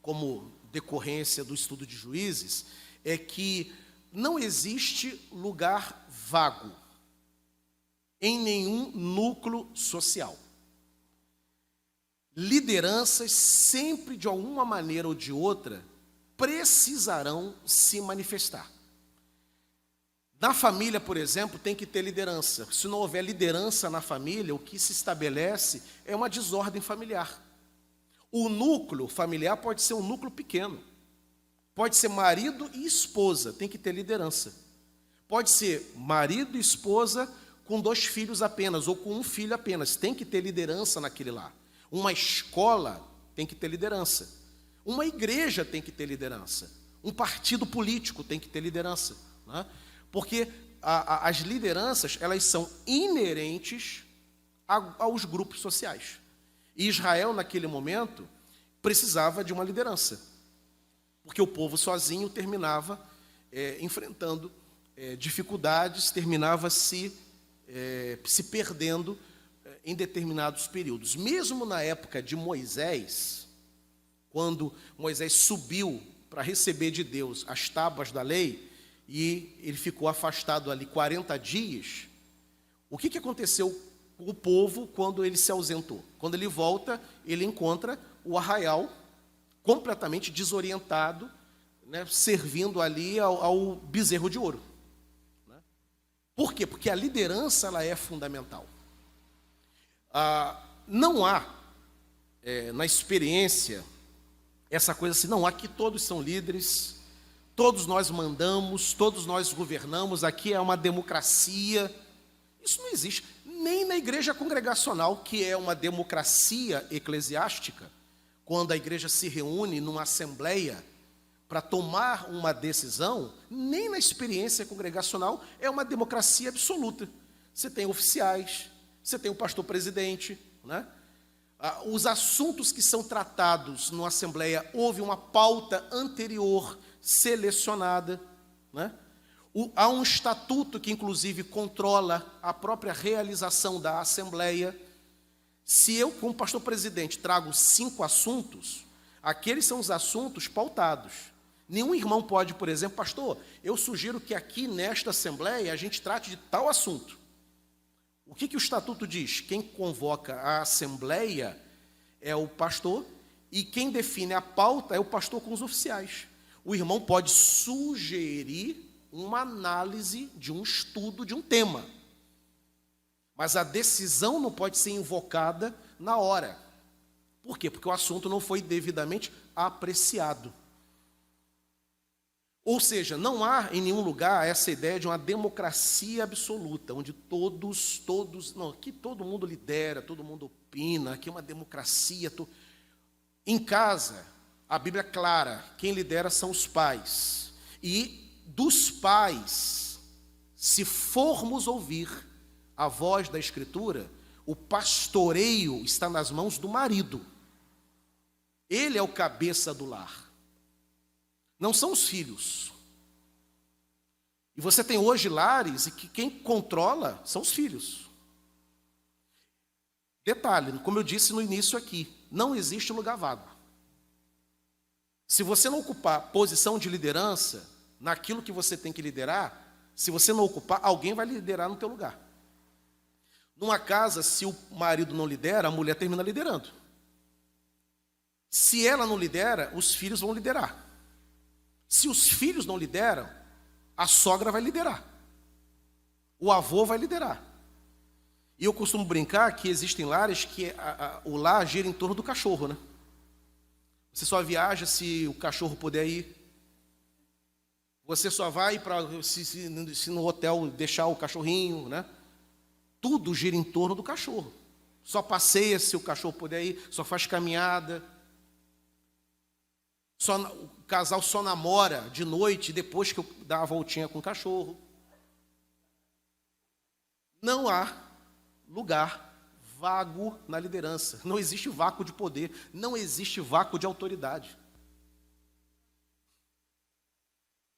como decorrência do estudo de Juízes é que não existe lugar vago em nenhum núcleo social. Lideranças sempre, de alguma maneira ou de outra, precisarão se manifestar. Na família, por exemplo, tem que ter liderança. Se não houver liderança na família, o que se estabelece é uma desordem familiar. O núcleo familiar pode ser um núcleo pequeno. Pode ser marido e esposa, tem que ter liderança. Pode ser marido e esposa com 2 filhos apenas, ou com 1 filho apenas, tem que ter liderança naquele lar. Uma escola tem que ter liderança. Uma igreja tem que ter liderança. Um partido político tem que ter liderança, né? Porque as lideranças, elas são inerentes aos grupos sociais. E Israel, naquele momento, precisava de uma liderança, porque o povo sozinho terminava enfrentando dificuldades, terminava se perdendo em determinados períodos. Mesmo na época de Moisés, quando Moisés subiu para receber de Deus as tábuas da lei, e ele ficou afastado ali 40 dias, o que aconteceu com o povo quando ele se ausentou? Quando ele volta, ele encontra o arraial completamente desorientado, né, servindo ali ao bezerro de ouro. Né? Por quê? Porque a liderança ela é fundamental. Não há, na experiência, essa coisa assim, não, aqui todos são líderes, todos nós mandamos, todos nós governamos, aqui é uma democracia. Isso não existe, nem na igreja congregacional, que é uma democracia eclesiástica, quando a igreja se reúne numa assembleia para tomar uma decisão, nem na experiência congregacional é uma democracia absoluta. Você tem oficiais, você tem o pastor presidente, né? Os assuntos que são tratados numa assembleia, houve uma pauta anterior selecionada, né? Há um estatuto que, inclusive, controla a própria realização da assembleia. Se eu, como pastor presidente, trago 5 assuntos, aqueles são os assuntos pautados. Nenhum irmão pode, por exemplo, pastor, eu sugiro que aqui nesta assembleia a gente trate de tal assunto. O que o estatuto diz? Quem convoca a assembleia é o pastor e quem define a pauta é o pastor com os oficiais. O irmão pode sugerir uma análise de um estudo de um tema, mas a decisão não pode ser invocada na hora. Por quê? Porque o assunto não foi devidamente apreciado. Ou seja, não há em nenhum lugar essa ideia de uma democracia absoluta, onde não, aqui todo mundo lidera, todo mundo opina, aqui é uma democracia. Em casa, a Bíblia é clara, quem lidera são os pais. E dos pais, se formos ouvir a voz da Escritura, o pastoreio está nas mãos do marido. Ele é o cabeça do lar. Não são os filhos. E você tem hoje lares e que quem controla são os filhos. Detalhe, como eu disse no início aqui, não existe lugar vago. Se você não ocupar posição de liderança naquilo que você tem que liderar, se você não ocupar, alguém vai liderar no teu lugar. Numa casa, se o marido não lidera, a mulher termina liderando. Se ela não lidera, os filhos vão liderar. Se os filhos não lideram, a sogra vai liderar. O avô vai liderar. E eu costumo brincar que existem lares que o lar gira em torno do cachorro, né? Você só viaja se o cachorro puder ir. Você só vai para se no hotel deixar o cachorrinho, né? Tudo gira em torno do cachorro. Só passeia se o cachorro puder ir, só faz caminhada. O casal só namora de noite depois que eu dar a voltinha com o cachorro. Não há lugar vago na liderança. Não existe vácuo de poder. Não existe vácuo de autoridade.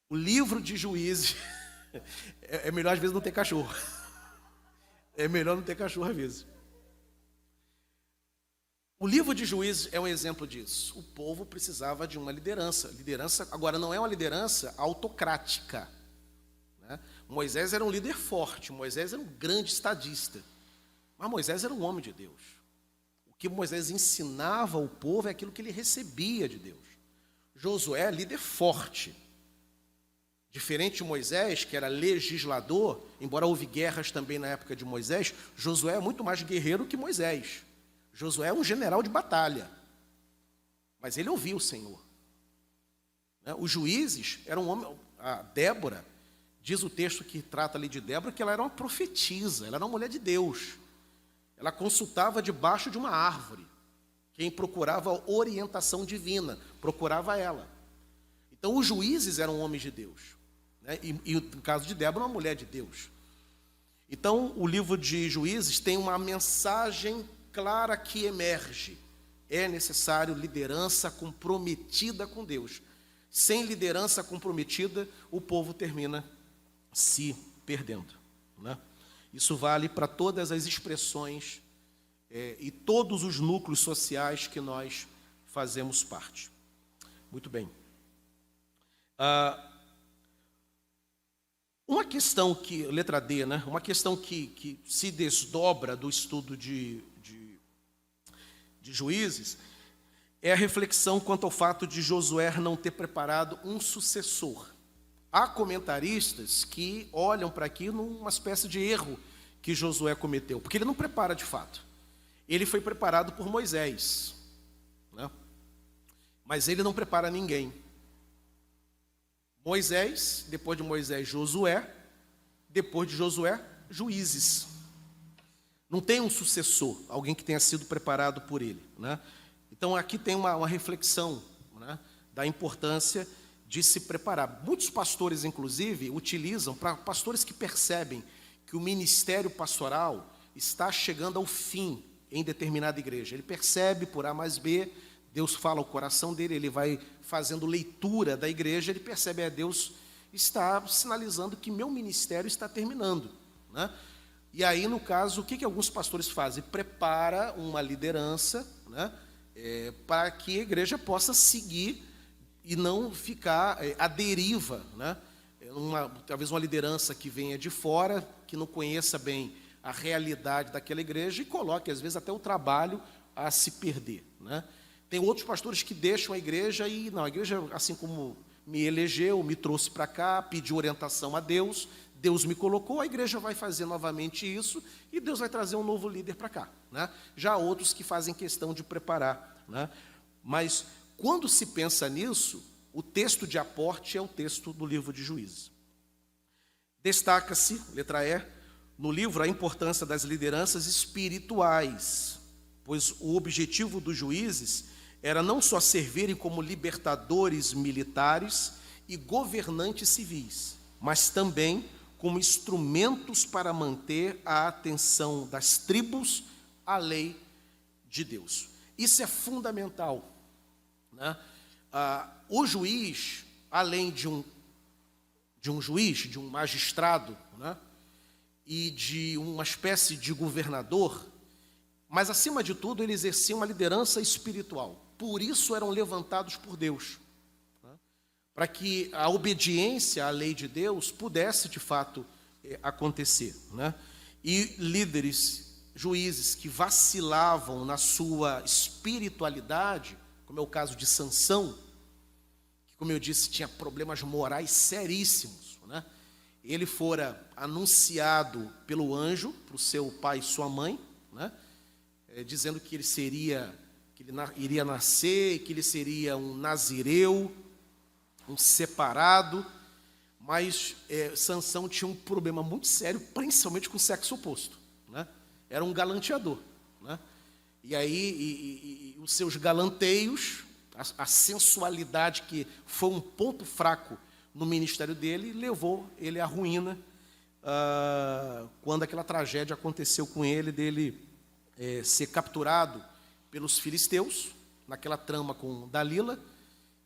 O livro de Juízes é melhor às vezes não ter cachorro. É melhor não ter cachorro às vezes. O livro de Juízes é um exemplo disso. O povo precisava de uma liderança. Liderança, agora, não é uma liderança autocrática, né? Moisés era um líder forte, Moisés era um grande estadista, mas Moisés era um homem de Deus. O que Moisés ensinava ao povo é aquilo que ele recebia de Deus. Josué é líder forte. Diferente de Moisés, que era legislador, embora houve guerras também na época de Moisés, Josué é muito mais guerreiro que Moisés. Josué é um general de batalha, mas ele ouvia o Senhor. Os juízes eram homens. A Débora, diz o texto que trata ali de Débora, que ela era uma profetisa, ela era uma mulher de Deus. Ela consultava debaixo de uma árvore. Quem procurava orientação divina, procurava ela. Então, os juízes eram homens de Deus, né? E no caso de Débora, uma mulher de Deus. Então, o livro de Juízes tem uma mensagem clara que emerge. É necessário liderança comprometida com Deus. Sem liderança comprometida, o povo termina se perdendo, né? Isso vale para todas as expressões e todos os núcleos sociais que nós fazemos parte. Muito bem. Uma questão que, letra D, né? Uma questão que se desdobra do estudo de Juízes é a reflexão quanto ao fato de Josué não ter preparado um sucessor. Há comentaristas que olham para aqui numa espécie de erro que Josué cometeu, porque ele não prepara de fato. Ele foi preparado por Moisés, né? Mas ele não prepara ninguém. Moisés, depois de Moisés, Josué, depois de Josué, Juízes. Não tem um sucessor, alguém que tenha sido preparado por ele, né? Então, aqui tem uma reflexão, né, da importância de se preparar. Muitos pastores, inclusive, utilizam, para pastores que percebem que o ministério pastoral está chegando ao fim em determinada igreja. Ele percebe por A mais B, Deus fala ao coração dele, ele vai fazendo leitura da igreja, ele percebe, Deus está sinalizando que meu ministério está terminando, né? E aí, no caso, o que alguns pastores fazem? Prepara uma liderança, né, para que a igreja possa seguir e não ficar à deriva, né? Talvez uma liderança que venha de fora, que não conheça bem a realidade daquela igreja e coloque, às vezes, até o trabalho a se perder, né? Tem outros pastores que deixam a igreja e, não, a igreja, assim como me elegeu, me trouxe para cá, pediu orientação a Deus, Deus me colocou, a igreja vai fazer novamente isso e Deus vai trazer um novo líder para cá, né? Já há outros que fazem questão de preparar, né? Mas quando se pensa nisso, o texto de aporte é o texto do livro de Juízes. Destaca-se, letra E, no livro a importância das lideranças espirituais, pois o objetivo dos juízes era não só servirem como libertadores militares e governantes civis, mas também como instrumentos para manter a atenção das tribos à lei de Deus. Isso é fundamental, né? O juiz, além de um juiz, de um magistrado, né, e de uma espécie de governador, mas, acima de tudo, ele exercia uma liderança espiritual. Por isso eram levantados por Deus, né, para que a obediência à lei de Deus pudesse, de fato, acontecer, né? E líderes, juízes que vacilavam na sua espiritualidade, como é o caso de Sansão, que, como eu disse, tinha problemas morais seríssimos, né? Ele fora anunciado pelo anjo para o seu pai e sua mãe, né, dizendo que ele iria nascer, que ele seria um nazireu, um separado, mas Sansão tinha um problema muito sério, principalmente com o sexo oposto, né? Era um galanteador, né? E aí os seus galanteios, a sensualidade, que foi um ponto fraco no ministério dele, levou ele à ruína, quando aquela tragédia aconteceu com ele, dele ser capturado pelos filisteus, naquela trama com Dalila,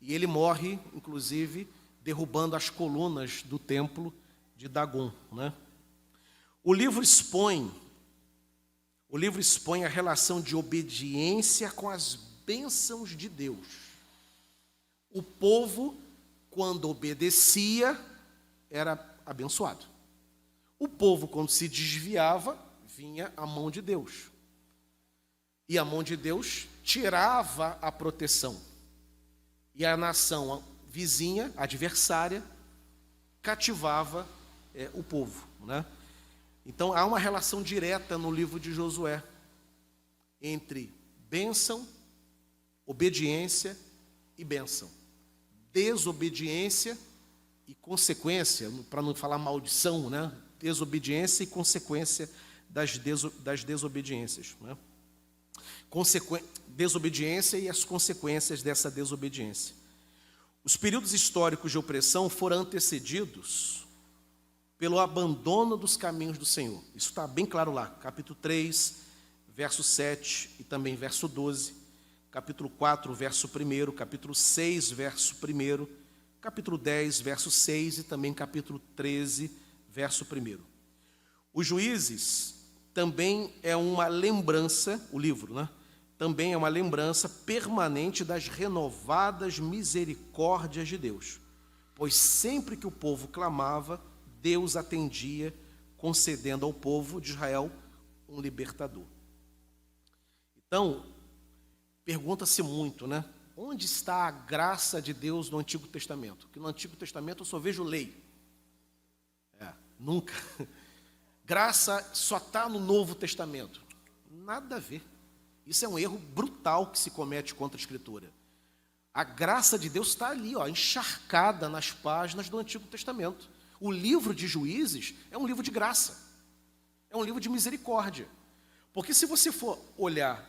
e ele morre, inclusive, derrubando as colunas do templo de Dagon, né? O livro expõe O livro expõe a relação de obediência com as bênçãos de Deus. O povo, quando obedecia, era abençoado. O povo, quando se desviava, vinha a mão de Deus. E a mão de Deus tirava a proteção. E a nação vizinha, adversária, cativava o povo, né? Então, há uma relação direta no livro de Josué entre bênção, obediência e bênção. Desobediência e consequência, para não falar maldição, né? Desobediência e consequência das desobediências, né? Desobediência e as consequências dessa desobediência. Os períodos históricos de opressão foram antecedidos pelo abandono dos caminhos do Senhor. Isso está bem claro lá, capítulo 3, verso 7 e também verso 12, capítulo 4, verso 1, capítulo 6, verso 1, capítulo 10, verso 6 e também capítulo 13, verso 1. Os Juízes também é uma lembrança, o livro, né? Também é uma lembrança permanente das renovadas misericórdias de Deus, pois sempre que o povo clamava, Deus atendia, concedendo ao povo de Israel um libertador. Então, pergunta-se muito, né? Onde está a graça de Deus no Antigo Testamento? Porque no Antigo Testamento eu só vejo lei. Nunca. Graça só está no Novo Testamento. Nada a ver. Isso é um erro brutal que se comete contra a Escritura. A graça de Deus está ali, ó, encharcada nas páginas do Antigo Testamento. O livro de Juízes é um livro de graça. É um livro de misericórdia. Porque se você for olhar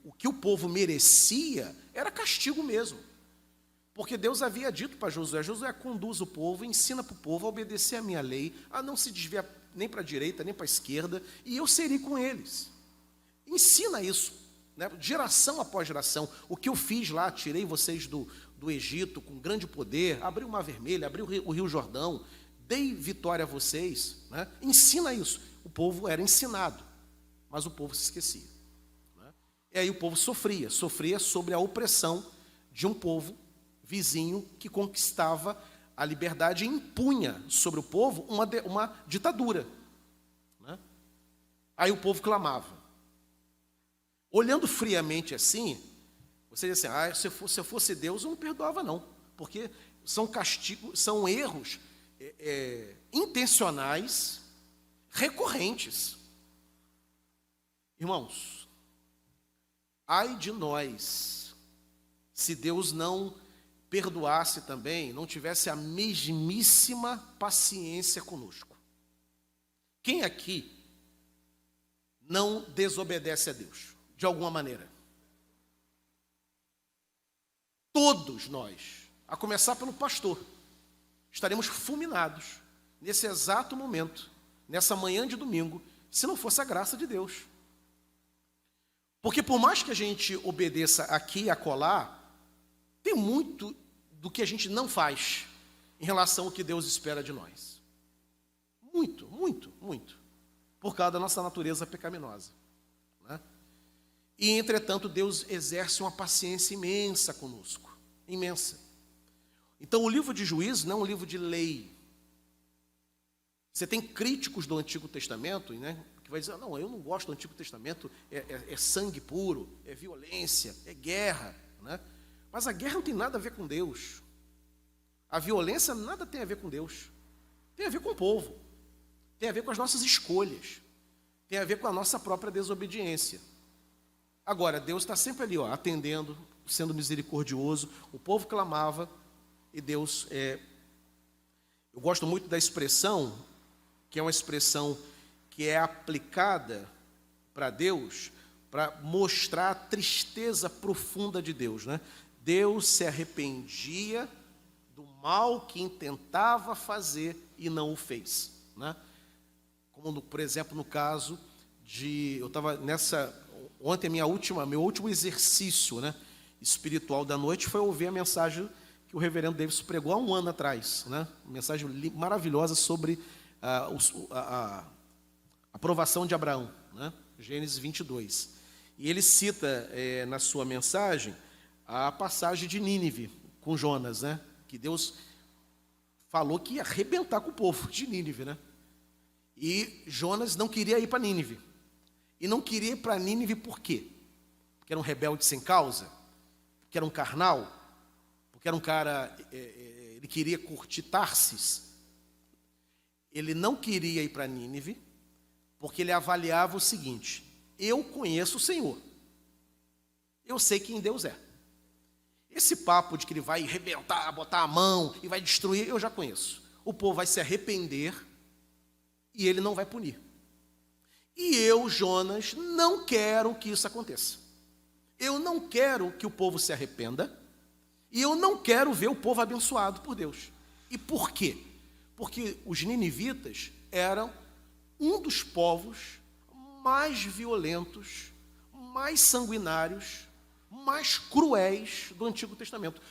o que o povo merecia, era castigo mesmo. Porque Deus havia dito para Josué: Josué, conduz o povo, ensina para o povo a obedecer a minha lei, a não se desviar nem para a direita, nem para a esquerda, e eu serei com eles. Ensina isso, né? Geração após geração. O que eu fiz lá, tirei vocês do Egito com grande poder, abri o Mar Vermelho, abri o Rio Jordão, dei vitória a vocês, né? Ensina isso. O povo era ensinado, mas o povo se esquecia, né? E aí o povo sofria sobre a opressão de um povo vizinho que conquistava a liberdade e impunha sobre o povo uma ditadura, né? Aí o povo clamava. Olhando friamente assim, você diz assim: se eu fosse Deus, eu não perdoava não, porque são castigos, são erros intencionais, recorrentes. Irmãos, ai de nós, se Deus não perdoasse também, não tivesse a mesmíssima paciência conosco. Quem aqui não desobedece a Deus, de alguma maneira? Todos nós, a começar pelo pastor, estaremos fulminados nesse exato momento, nessa manhã de domingo, se não fosse a graça de Deus. Porque por mais que a gente obedeça aqui e acolá, tem muito do que a gente não faz em relação ao que Deus espera de nós. Muito, muito, muito. Por causa da nossa natureza pecaminosa, né? E, entretanto, Deus exerce uma paciência imensa conosco. Imensa. Então, o livro de Juízes não é um livro de lei. Você tem críticos do Antigo Testamento, né, que vai dizer: não, eu não gosto do Antigo Testamento, é sangue puro, é violência, é guerra, né? Mas a guerra não tem nada a ver com Deus. A violência nada tem a ver com Deus. Tem a ver com o povo. Tem a ver com as nossas escolhas. Tem a ver com a nossa própria desobediência. Agora, Deus está sempre ali, ó, atendendo, sendo misericordioso. O povo clamava e Deus... Eu gosto muito da expressão, que é uma expressão que é aplicada para Deus, para mostrar a tristeza profunda de Deus, né? Deus se arrependia do mal que intentava fazer e não o fez, né? Como, por exemplo, no caso de... Eu estava nessa... Ontem, meu último exercício, né, espiritual da noite foi ouvir a mensagem que o reverendo Davis pregou há um ano atrás, né? Uma mensagem maravilhosa sobre a aprovação de Abraão, né? Gênesis 22. E ele cita na sua mensagem a passagem de Nínive com Jonas, né? Que Deus falou que ia arrebentar com o povo de Nínive, né? E Jonas não queria ir para Nínive. E não queria ir para Nínive por quê? Porque era um rebelde sem causa? Porque era um carnal? Porque era um cara, ele queria curtir Tarsis? Ele não queria ir para Nínive porque ele avaliava o seguinte: eu conheço o Senhor. Eu sei quem Deus é. Esse papo de que ele vai arrebentar, botar a mão e vai destruir, eu já conheço. O povo vai se arrepender e ele não vai punir. E eu, Jonas, não quero que isso aconteça. Eu não quero que o povo se arrependa e eu não quero ver o povo abençoado por Deus. E por quê? Porque os ninivitas eram um dos povos mais violentos, mais sanguinários, mais cruéis do Antigo Testamento.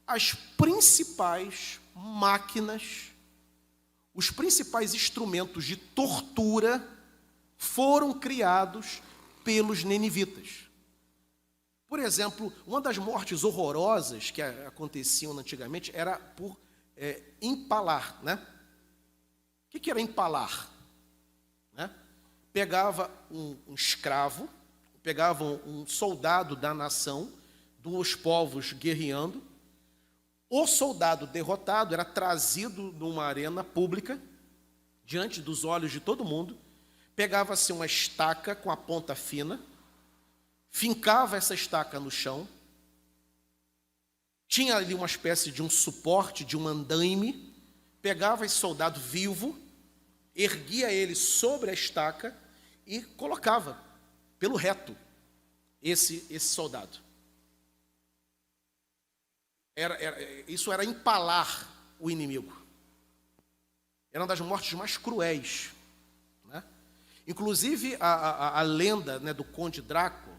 As principais máquinas, os principais instrumentos de tortura foram criados pelos ninivitas. Por exemplo, uma das mortes horrorosas que aconteciam antigamente era por empalar, né? O que era empalar? Né? Pegava um escravo, pegavam um soldado da nação, dos povos guerreando, o soldado derrotado era trazido numa arena pública, diante dos olhos de todo mundo, pegava-se uma estaca com a ponta fina, fincava essa estaca no chão, tinha ali uma espécie de um suporte, de um andaime, pegava esse soldado vivo, erguia ele sobre a estaca e colocava pelo reto esse soldado. Isso era empalar o inimigo. Era uma das mortes mais cruéis, né? Inclusive a lenda, né, do Conde Drácula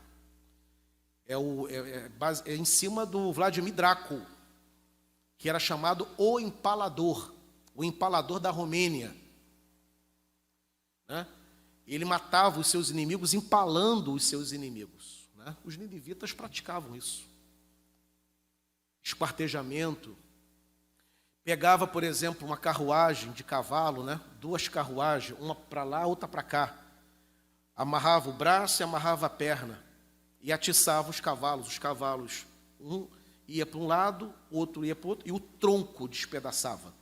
é em cima do Vladimir Drácula, que era chamado o Empalador da Romênia, né? Ele matava os seus inimigos empalando os seus inimigos, né? Os ninivitas praticavam isso. Esquartejamento. Pegava, por exemplo, uma carruagem de cavalo, né? 2 carruagens, uma para lá, outra para cá. Amarrava o braço e amarrava a perna. E atiçava os cavalos. Os cavalos, um ia para um lado, outro ia para o outro, e o tronco despedaçava.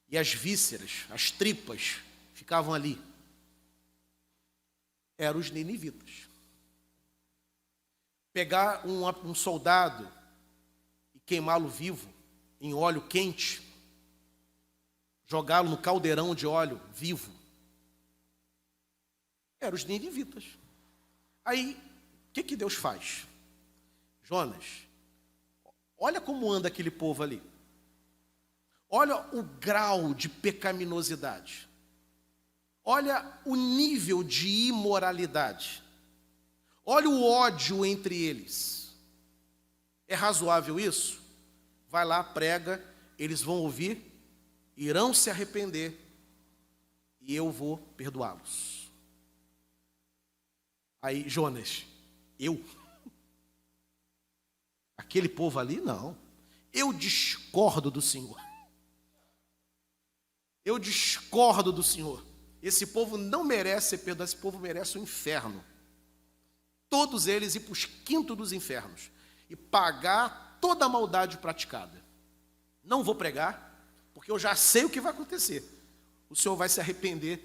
E as vísceras, as tripas, ficavam ali. Eram os ninivitas. Pegar um soldado e queimá-lo vivo, em óleo quente, jogá-lo no caldeirão de óleo vivo, eram os ninivitas. Aí, o que Deus faz? Jonas, olha como anda aquele povo ali. Olha o grau de pecaminosidade. Olha o nível de imoralidade. Olha o ódio entre eles. É razoável isso? Vai lá, prega, eles vão ouvir, irão se arrepender e eu vou perdoá-los. Aí, Jonas, aquele povo ali, não. Eu discordo do Senhor. Eu discordo do Senhor. Esse povo não merece ser perdoado, esse povo merece o inferno. Todos eles ir para os quintos dos infernos e pagar toda a maldade praticada. Não vou pregar, porque eu já sei o que vai acontecer. O Senhor vai se arrepender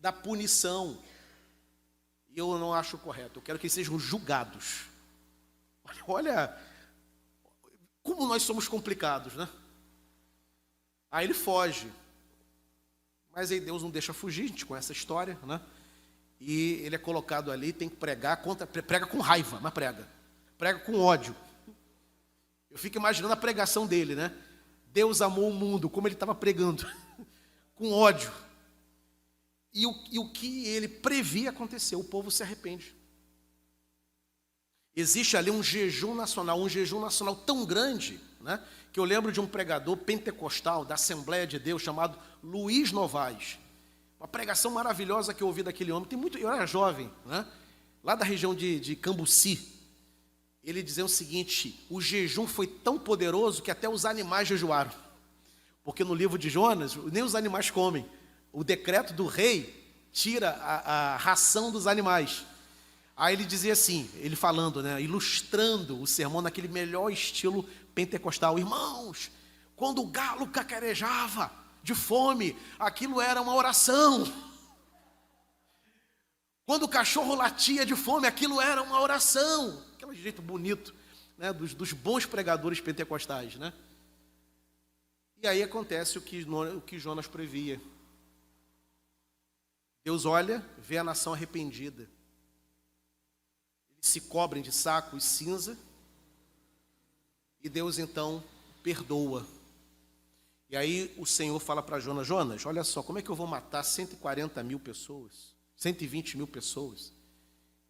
da punição. E eu não acho correto. Eu quero que eles sejam julgados. Olha como nós somos complicados, né? Aí ele foge. Mas aí Deus não deixa fugir, a gente conhece a história, né? E ele é colocado ali, tem que pregar, prega com raiva, mas prega com ódio. Eu fico imaginando a pregação dele, né? Deus amou o mundo, como ele estava pregando, com ódio. E o que ele previa aconteceu, o povo se arrepende. Existe ali um jejum nacional tão grande, né, que eu lembro de um pregador pentecostal da Assembleia de Deus chamado Luiz Novaes. Uma pregação maravilhosa que eu ouvi daquele homem. Eu era jovem, né? Lá da região de Cambuci. Ele dizia o seguinte: o jejum foi tão poderoso que até os animais jejuaram. Porque no livro de Jonas, nem os animais comem. O decreto do rei tira a ração dos animais. Aí ele dizia assim, ele falando, né, ilustrando o sermão naquele melhor estilo pentecostal: irmãos, quando o galo cacarejava de fome, aquilo era uma oração. Quando o cachorro latia de fome, aquilo era uma oração. Aquele jeito bonito, né, dos bons pregadores pentecostais, né? E aí acontece o que Jonas previa. Deus olha, vê a nação arrependida. Eles se cobrem de saco e cinza. E Deus então perdoa. E aí o Senhor fala para Jonas: Jonas, olha só, como é que eu vou matar 140 mil pessoas, 120 mil pessoas,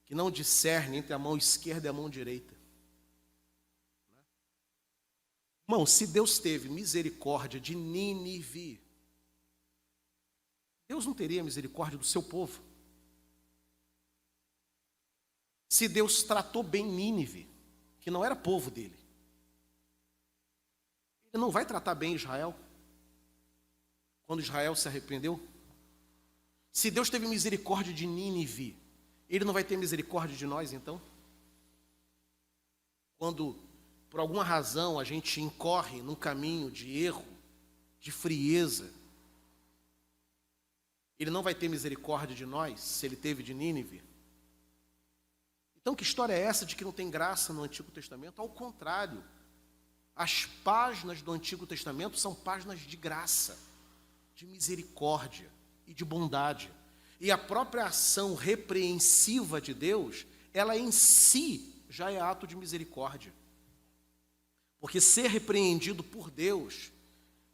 que não discernem entre a mão esquerda e a mão direita? Irmão, se Deus teve misericórdia de Nínive, Deus não teria misericórdia do seu povo? Se Deus tratou bem Nínive, que não era povo dele, Ele não vai tratar bem Israel, quando Israel se arrependeu? Se Deus teve misericórdia de Nínive, Ele não vai ter misericórdia de nós, então? Quando, por alguma razão, a gente incorre num caminho de erro, de frieza, Ele não vai ter misericórdia de nós, se Ele teve de Nínive? Então, que história é essa de que não tem graça no Antigo Testamento? Ao contrário, as páginas do Antigo Testamento são páginas de graça, de misericórdia e de bondade. E a própria ação repreensiva de Deus, ela em si já é ato de misericórdia. Porque ser repreendido por Deus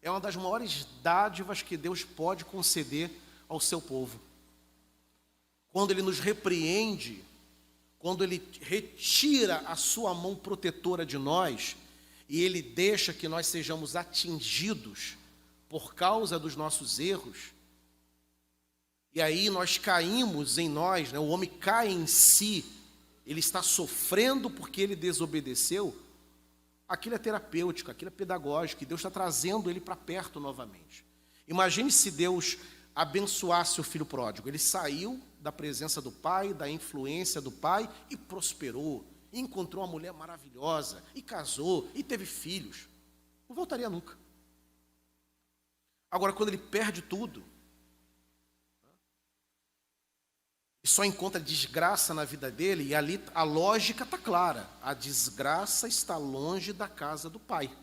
é uma das maiores dádivas que Deus pode conceder ao seu povo. Quando Ele nos repreende, quando Ele retira a sua mão protetora de nós, e Ele deixa que nós sejamos atingidos por causa dos nossos erros, e aí nós caímos em nós, né? O homem cai em si, ele está sofrendo porque ele desobedeceu. Aquilo é terapêutico, aquilo é pedagógico, e Deus está trazendo ele para perto novamente. Imagine se Deus abençoasse o filho pródigo. Ele saiu da presença do pai, da influência do pai, e prosperou, e encontrou uma mulher maravilhosa, e casou, e teve filhos. Não voltaria nunca. Agora, quando ele perde tudo, e só encontra desgraça na vida dele, e ali a lógica está clara: a desgraça está longe da casa do pai.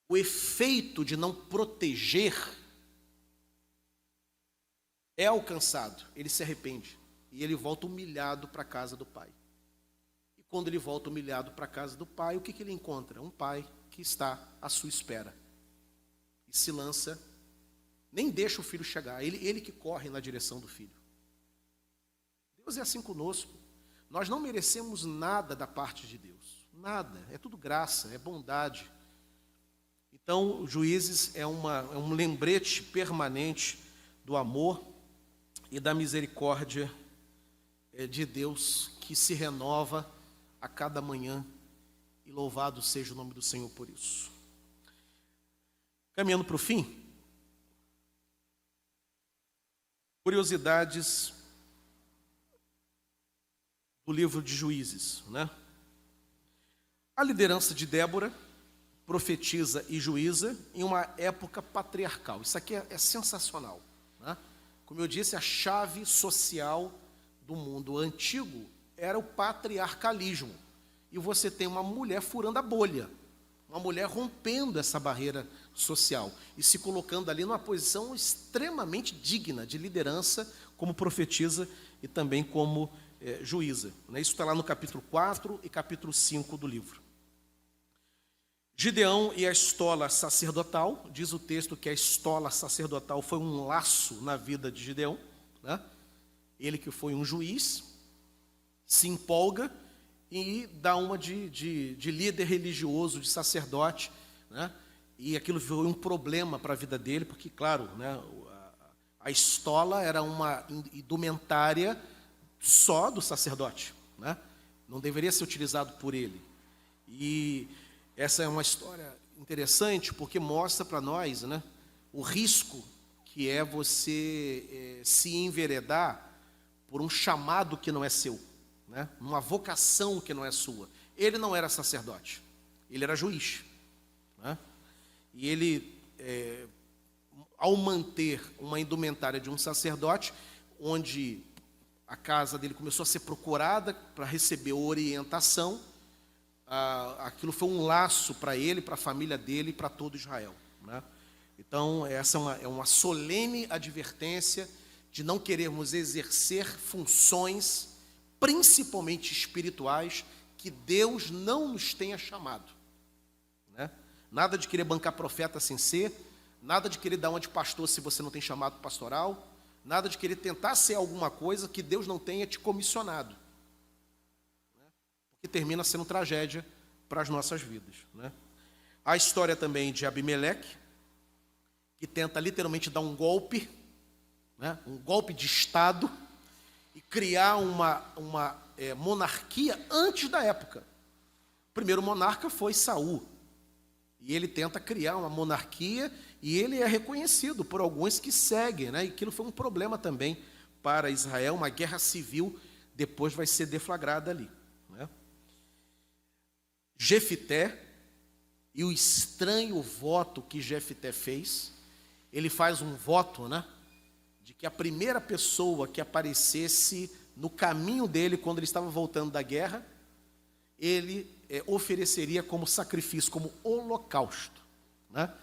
O efeito de não proteger é alcançado, ele se arrepende, e ele volta humilhado para a casa do pai. E quando ele volta humilhado para a casa do pai, o que ele encontra? Um pai que está à sua espera, e se lança, nem deixa o filho chegar, ele que corre na direção do filho. Deus é assim conosco. Nós não merecemos nada da parte de Deus, nada, é tudo graça, é bondade. Então, Juízes é um lembrete permanente do amor e da misericórdia de Deus, que se renova a cada manhã, e louvado seja o nome do Senhor por isso. Caminhando para o fim, curiosidades do livro de Juízes, né? A liderança de Débora, profetisa e juíza em uma época patriarcal. Isso aqui é sensacional, né? Como eu disse, a chave social do mundo antigo era o patriarcalismo. E você tem uma mulher furando a bolha, uma mulher rompendo essa barreira social e se colocando ali numa posição extremamente digna de liderança, como profetisa e também como juíza. Isso está lá no capítulo 4 e capítulo 5 do livro. Gideão e a estola sacerdotal, diz o texto que a estola sacerdotal foi um laço na vida de Gideão, né? Ele que foi um juiz, se empolga e dá uma de líder religioso, de sacerdote, né? E aquilo foi um problema para a vida dele, porque, claro, né, a estola era uma indumentária só do sacerdote, né? Não deveria ser utilizado por ele. E essa é uma história interessante, porque mostra para nós, né, o risco que é você se enveredar por um chamado que não é seu, né? Uma vocação que não é sua. Ele não era sacerdote, ele era juiz, né? E ele, ao manter uma indumentária de um sacerdote, onde a casa dele começou a ser procurada para receber orientação, aquilo foi um laço para ele, para a família dele e para todo Israel, né? Então, essa é uma solene advertência de não querermos exercer funções, principalmente espirituais, que Deus não nos tenha chamado, né? Nada de querer bancar profeta sem ser, nada de querer dar uma de pastor se você não tem chamado pastoral, nada de querer tentar ser alguma coisa que Deus não tenha te comissionado, né? Porque termina sendo tragédia para as nossas vidas, né? A história também de Abimeleque, que tenta literalmente dar um golpe, né? Um golpe de Estado, e criar uma monarquia antes da época. O primeiro monarca foi Saul, e ele tenta criar uma monarquia, e ele é reconhecido por alguns que seguem, né? E aquilo foi um problema também para Israel, uma guerra civil depois vai ser deflagrada ali, né? Jefité, e o estranho voto que Jefité fez, ele faz um voto, né, de que a primeira pessoa que aparecesse no caminho dele, quando ele estava voltando da guerra, ele ofereceria como sacrifício, como holocausto, né?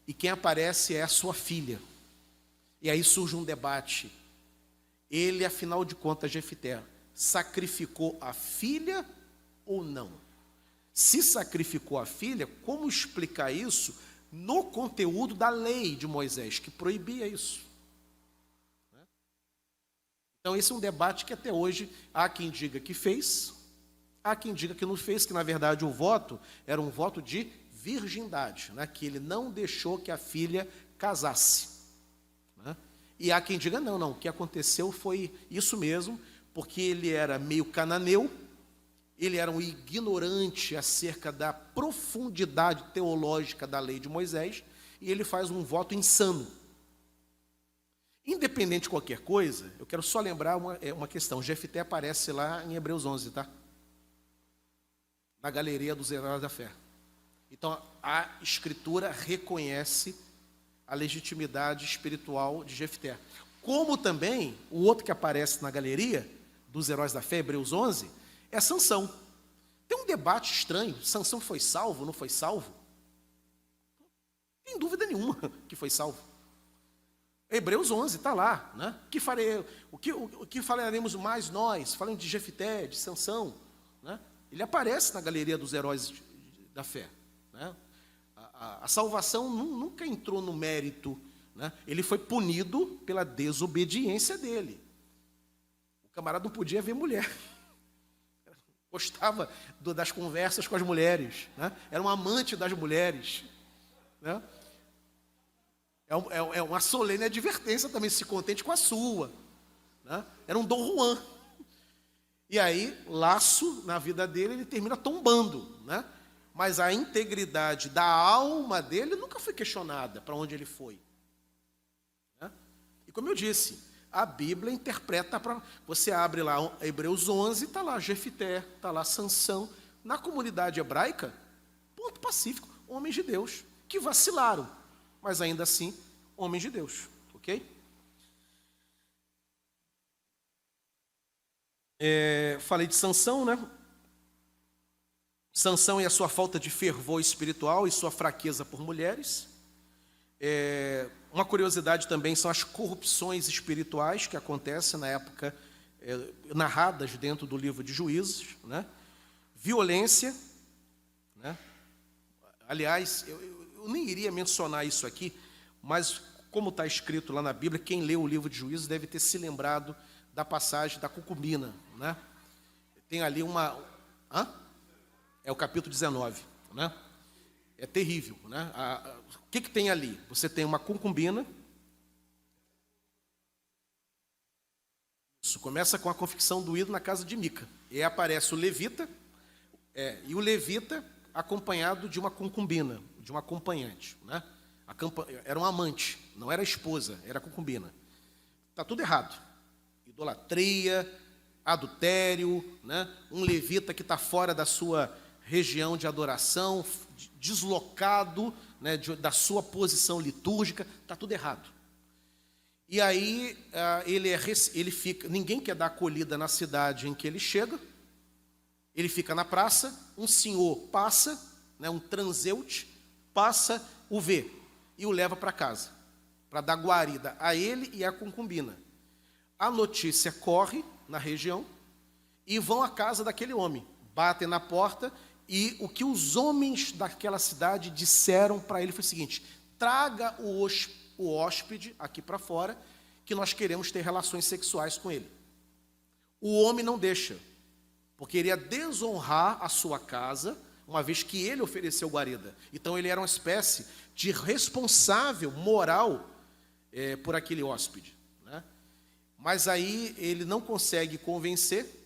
E quem aparece é a sua filha. E aí surge um debate. Ele, afinal de contas, Jefité, sacrificou a filha ou não? Se sacrificou a filha, como explicar isso no conteúdo da lei de Moisés, que proibia isso? Então, esse é um debate que até hoje há quem diga que fez, há quem diga que não fez, que na verdade o voto era um voto de virgindade, né? Que ele não deixou que a filha casasse, né? E há quem diga, não, o que aconteceu foi isso mesmo, porque ele era meio cananeu, ele era um ignorante acerca da profundidade teológica da lei de Moisés, e ele faz um voto insano. Independente de qualquer coisa, eu quero só lembrar uma questão. Jefité aparece lá em Hebreus 11, tá? Na galeria dos heróis da fé. Então, a Escritura reconhece a legitimidade espiritual de Jefité. Como também, o outro que aparece na galeria dos heróis da fé, Hebreus 11, é Sansão. Tem um debate estranho. Sansão foi salvo, não foi salvo? Não tem dúvida nenhuma que foi salvo. Hebreus 11 está lá, né? O que falaremos mais nós? Falando de Jefité, de Sansão, né? Ele aparece na galeria dos heróis da fé, né? A salvação nunca entrou no mérito, né? Ele foi punido pela desobediência dele. O camarada não podia ver mulher, gostava das conversas com as mulheres, né? Era um amante das mulheres, né? É uma solene advertência também, se contente com a sua, né? Era um Dom Juan. E aí, laço na vida dele, ele termina tombando, né? Mas a integridade da alma dele nunca foi questionada para onde ele foi, né? E como eu disse, a Bíblia interpreta para... Você abre lá Hebreus 11, está lá Jefité, está lá Sansão. Na comunidade hebraica, ponto pacífico, homens de Deus, que vacilaram, mas ainda assim, homens de Deus, ok? Falei de Sansão, né? Sansão e a sua falta de fervor espiritual e sua fraqueza por mulheres. Uma curiosidade também são as corrupções espirituais que acontecem na época, narradas dentro do livro de Juízes, né? Violência, né? Aliás, eu nem iria mencionar isso aqui, mas como está escrito lá na Bíblia, quem lê o livro de Juízes deve ter se lembrado da passagem da concubina, né? Tem ali uma... É o capítulo 19, né? é terrível, né? O que tem ali? Você tem uma concubina. Isso começa com a confecção do ídolo na casa de Mica. E aí aparece o levita, e o levita acompanhado de uma concubina, de uma acompanhante, né? Era um amante, não era esposa, era concubina. Está tudo errado. Idolatria, adultério, né? Um levita que está fora da sua região de adoração, deslocado, né, da sua posição litúrgica, está tudo errado. E aí ele fica, ninguém quer dar acolhida na cidade em que ele chega, ele fica na praça, um senhor passa, né, um transeunte, passa, o vê e o leva para casa, para dar guarida a ele e à concubina. A notícia corre na região e vão à casa daquele homem, batem na porta, e o que os homens daquela cidade disseram para ele foi o seguinte: traga o hóspede aqui para fora, que nós queremos ter relações sexuais com ele. O homem não deixa, porque iria desonrar a sua casa, uma vez que ele ofereceu guarida. Então ele era uma espécie de responsável moral por aquele hóspede, né? Mas aí ele não consegue convencer,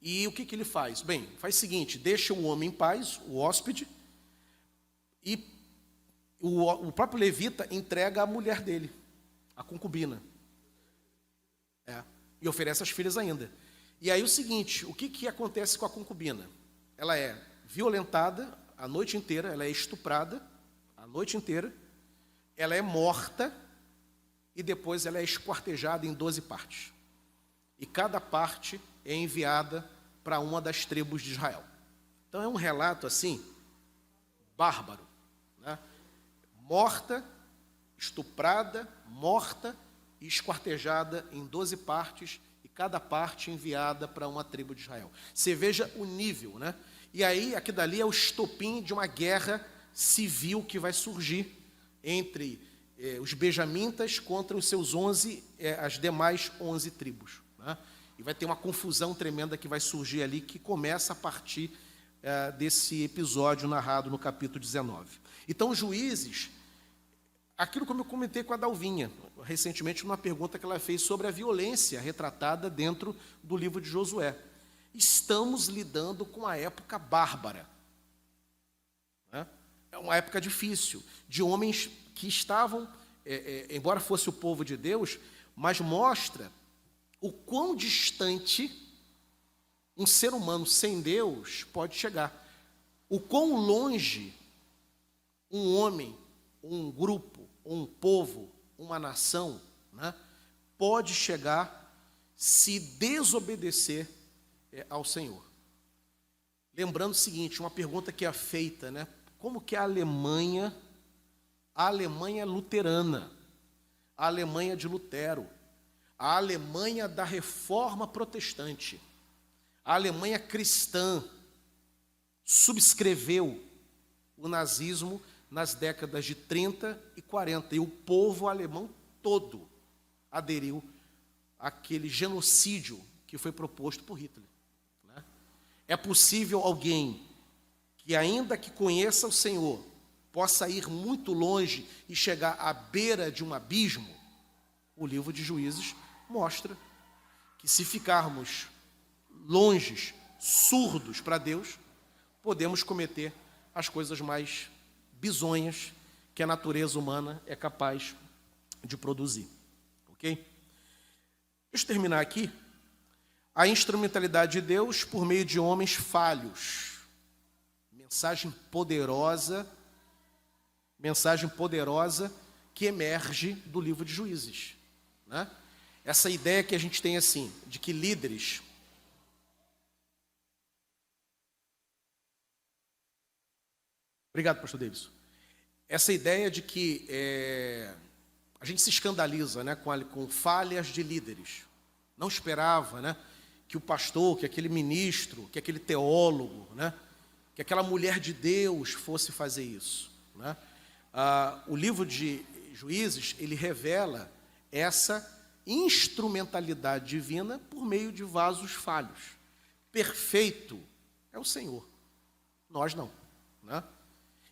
e o que ele faz? Bem, faz o seguinte: deixa o homem em paz, o hóspede, e o próprio levita entrega a mulher dele, a concubina, e oferece as filhas ainda. E aí o seguinte, o que acontece com a concubina? Ela é violentada a noite inteira, ela é estuprada a noite inteira, ela é morta, e depois ela é esquartejada em 12 partes. E cada parte é enviada para uma das tribos de Israel. Então é um relato assim, bárbaro, né? Morta, estuprada, morta e esquartejada em 12 partes, e cada parte enviada para uma tribo de Israel. Você veja o nível, né? E aí, aqui dali é o estopim de uma guerra civil que vai surgir entre os benjamitas contra os seus 11, as demais 11 tribos, né? E vai ter uma confusão tremenda que vai surgir ali, que começa a partir desse episódio narrado no capítulo 19. Então, Juízes, aquilo como eu comentei com a Dalvinha, recentemente, numa pergunta que ela fez sobre a violência retratada dentro do livro de Josué. Estamos lidando com a época bárbara, né? É uma época difícil, de homens que estavam, embora fosse o povo de Deus, mas mostra o quão distante um ser humano sem Deus pode chegar. O quão longe um homem, um grupo, um povo, uma nação, né, pode chegar se desobedecer ao Senhor. Lembrando o seguinte, uma pergunta que é feita, né? Como que a Alemanha luterana, a Alemanha de Lutero, a Alemanha da Reforma Protestante, a Alemanha cristã, subscreveu o nazismo nas décadas de 30 e 40, e o povo alemão todo aderiu àquele genocídio que foi proposto por Hitler, né? É possível alguém que, ainda que conheça o Senhor, possa ir muito longe e chegar à beira de um abismo? O livro de Juízes mostra que, se ficarmos longes, surdos para Deus, podemos cometer as coisas mais bizonhas que a natureza humana é capaz de produzir. Ok? Deixa eu terminar aqui. A instrumentalidade de Deus por meio de homens falhos. Mensagem poderosa que emerge do livro de Juízes, né? Essa ideia que a gente tem assim, de que líderes... Obrigado, pastor Davidson. Essa ideia de que a gente se escandaliza, né, com falhas de líderes. Não esperava, né, que o pastor, que aquele ministro, que aquele teólogo, né, que aquela mulher de Deus fosse fazer isso, né? O livro de Juízes, ele revela essa instrumentalidade divina por meio de vasos falhos. Perfeito é o Senhor, nós não, né?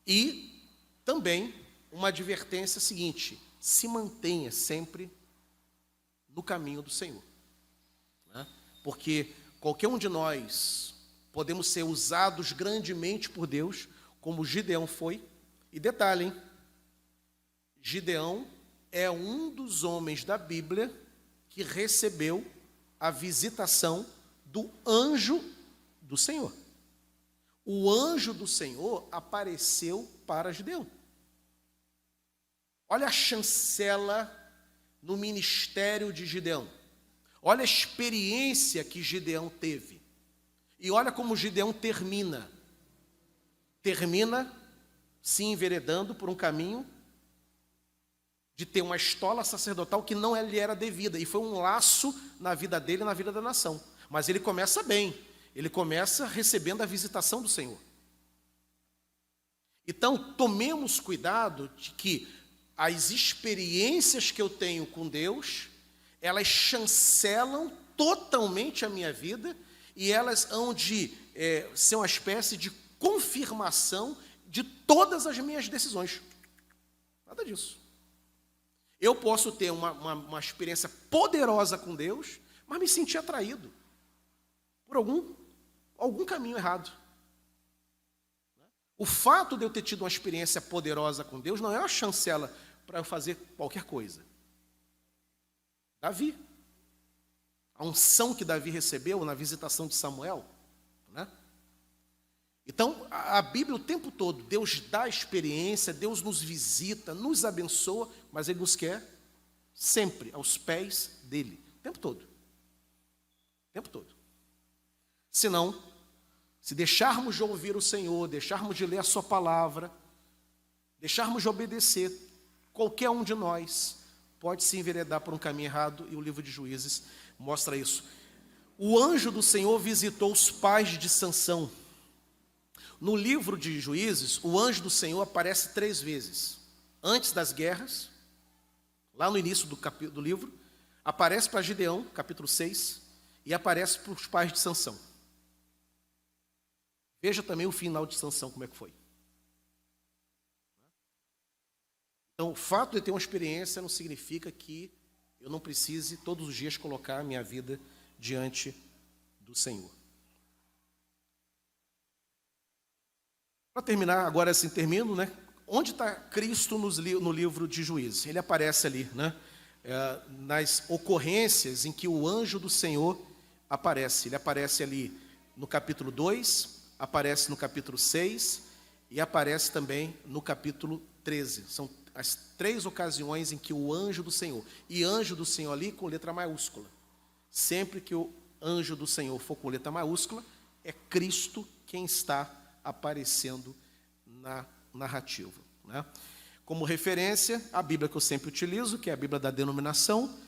E também uma advertência seguinte: se mantenha sempre no caminho do Senhor, né? Porque qualquer um de nós podemos ser usados grandemente por Deus, como Gideão foi. E detalhe, hein? Gideão é um dos homens da Bíblia que recebeu a visitação do anjo do Senhor. O anjo do Senhor apareceu para Gideão. Olha a chancela no ministério de Gideão. Olha a experiência que Gideão teve. E olha como Gideão termina. Termina se enveredando por um caminho de ter uma estola sacerdotal que não lhe era devida. E foi um laço na vida dele e na vida da nação. Mas ele começa bem. Ele começa recebendo a visitação do Senhor. Então, tomemos cuidado de que as experiências que eu tenho com Deus, elas chancelam totalmente a minha vida e elas hão de ser uma espécie de confirmação de todas as minhas decisões. Nada disso. Eu posso ter uma experiência poderosa com Deus, mas me sentir atraído por algum caminho errado. O fato de eu ter tido uma experiência poderosa com Deus não é uma chancela para eu fazer qualquer coisa. Davi, a unção que Davi recebeu na visitação de Samuel, né? Então, a Bíblia o tempo todo, Deus dá experiência, Deus nos visita, nos abençoa, mas Ele nos quer sempre aos pés dEle, o tempo todo. O tempo todo. Senão, se deixarmos de ouvir o Senhor, deixarmos de ler a sua palavra, deixarmos de obedecer, qualquer um de nós pode se enveredar por um caminho errado, e o livro de Juízes mostra isso. O anjo do Senhor visitou os pais de Sansão. No livro de Juízes, o anjo do Senhor aparece 3 vezes. Antes das guerras, lá no início do livro, aparece para Gideão, capítulo 6, e aparece para os pais de Sansão. Veja também o final de Sansão, como é que foi. Então, o fato de ter uma experiência não significa que eu não precise todos os dias colocar a minha vida diante do Senhor. Para terminar, agora assim termino, né? Onde está Cristo no livro de Juízes? Ele aparece ali, né? Nas ocorrências em que o anjo do Senhor aparece. Ele aparece ali no capítulo 2, aparece no capítulo 6 e aparece também no capítulo 13. São as 3 ocasiões em que o anjo do Senhor, e anjo do Senhor ali com letra maiúscula. Sempre que o anjo do Senhor for com letra maiúscula, é Cristo quem está aparecendo na narrativa, né? Como referência, a Bíblia que eu sempre utilizo, que é a Bíblia da Denominação.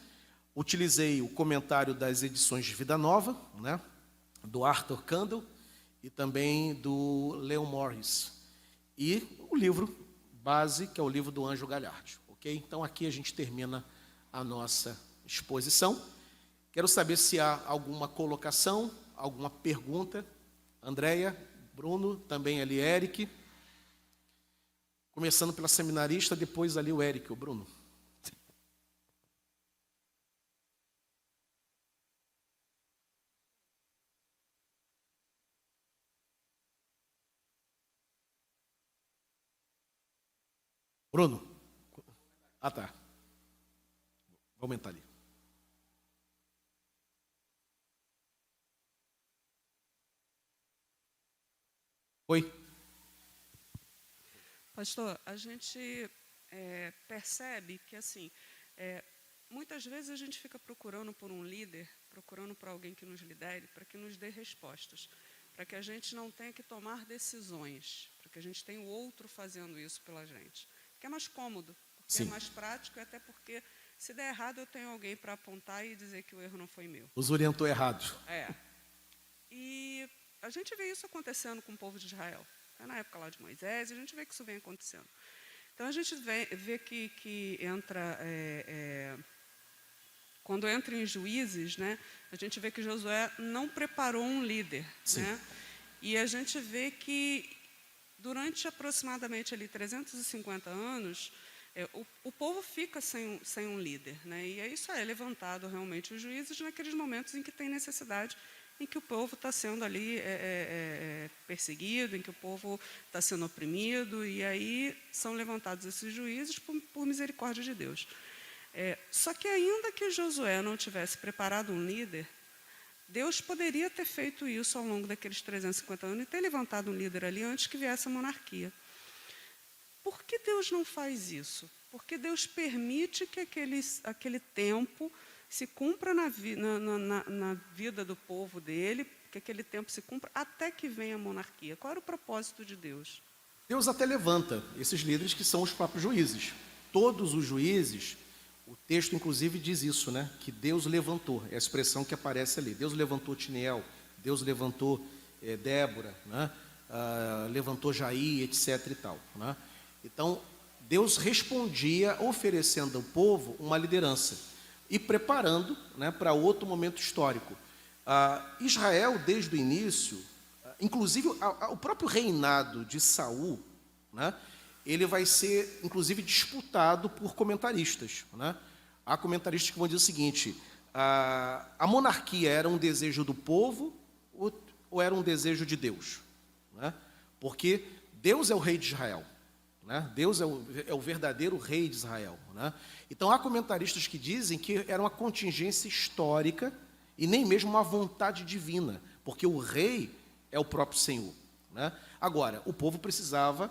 Utilizei o comentário das edições de Vida Nova, né, do Arthur Kandel e também do Leon Morris. E o livro base, que é o livro do Anjo Galhardi. Ok? Então, aqui a gente termina a nossa exposição. Quero saber se há alguma colocação, alguma pergunta. Andréia, Bruno, também ali Eric. Começando pela seminarista, depois ali o Eric, o Bruno. Bruno. Ah, tá. Vou aumentar ali. Oi. Pastor, a gente percebe que, assim, muitas vezes a gente fica procurando por um líder, procurando por alguém que nos lidere, para que nos dê respostas, para que a gente não tenha que tomar decisões, para que a gente tenha o outro fazendo isso pela gente. Que é mais cômodo, porque Sim. é mais prático, e até porque, se der errado, eu tenho alguém para apontar e dizer que o erro não foi meu. Os orientou errado. E a gente vê isso acontecendo com o povo de Israel. Na época lá de Moisés, a gente vê que isso vem acontecendo. Então, a gente vê que entra... quando entra em Juízes, né, a gente vê que Josué não preparou um líder. Né? E a gente vê que durante aproximadamente ali 350 anos, o povo fica sem um líder, né? E aí isso é levantado realmente os juízes naqueles momentos em que tem necessidade, em que o povo está sendo ali perseguido, em que o povo está sendo oprimido, e aí são levantados esses juízes por misericórdia de Deus. Só que ainda que Josué não tivesse preparado um líder, Deus poderia ter feito isso ao longo daqueles 350 anos e ter levantado um líder ali antes que viesse a monarquia. Por que Deus não faz isso? Porque Deus permite que aquele tempo se cumpra na vida do povo dele, que aquele tempo se cumpra até que venha a monarquia. Qual era o propósito de Deus? Deus até levanta esses líderes que são os próprios juízes. Todos os juízes, o texto inclusive diz isso, né? Que Deus levantou, é a expressão que aparece ali. Deus levantou Otiniel, Deus levantou Débora, né? Levantou Jair, etc. e tal, né? Então, Deus respondia oferecendo ao povo uma liderança e preparando, né, para outro momento histórico. Israel, desde o início, inclusive o próprio reinado de Saul, né, ele vai ser, inclusive, disputado por comentaristas, né? Há comentaristas que vão dizer o seguinte: a monarquia era um desejo do povo ou era um desejo de Deus, né? Porque Deus é o rei de Israel, né? Deus é o verdadeiro rei de Israel, né? Então, há comentaristas que dizem que era uma contingência histórica e nem mesmo uma vontade divina, porque o rei é o próprio Senhor, né? Agora, o povo precisava,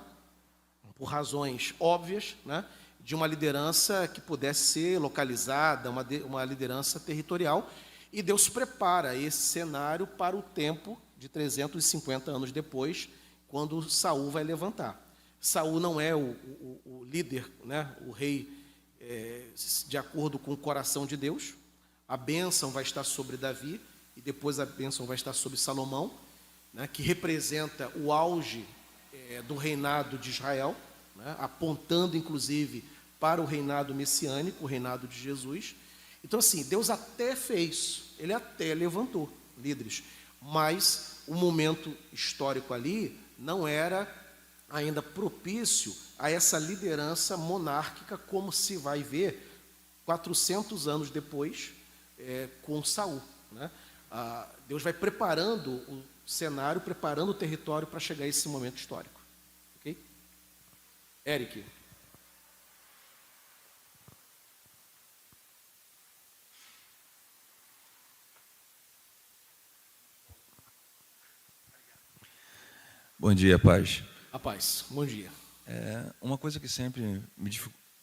por razões óbvias, né, de uma liderança que pudesse ser localizada, uma liderança territorial, e Deus prepara esse cenário para o tempo de 350 anos depois, quando Saul vai levantar. Saul não é o líder, né, o rei, de acordo com o coração de Deus. A bênção vai estar sobre Davi, e depois a bênção vai estar sobre Salomão, né, que representa o auge do reinado de Israel, né, apontando, inclusive, para o reinado messiânico, o reinado de Jesus. Então, assim, Deus até fez, ele até levantou líderes, mas o momento histórico ali não era ainda propício a essa liderança monárquica, como se vai ver 400 anos depois, com Saul, né? Deus vai preparando o cenário, preparando o território para chegar a esse momento histórico. Ok? Eric. Bom dia, paz. A paz, bom dia. Uma coisa que sempre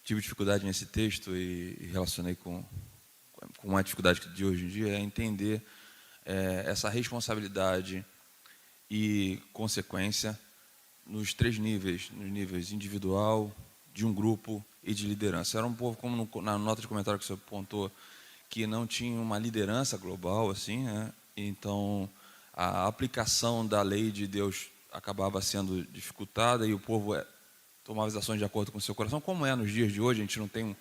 tive dificuldade nesse texto e relacionei com a dificuldade de hoje em dia é entender essa responsabilidade e consequência nos três níveis, nos níveis individual, de um grupo e de liderança. Era um povo, como na nota de comentário que você apontou, que não tinha uma liderança global, assim, né? Então, a aplicação da lei de Deus acabava sendo dificultada e o povo tomava as ações de acordo com o seu coração, como é nos dias de hoje. A gente não tem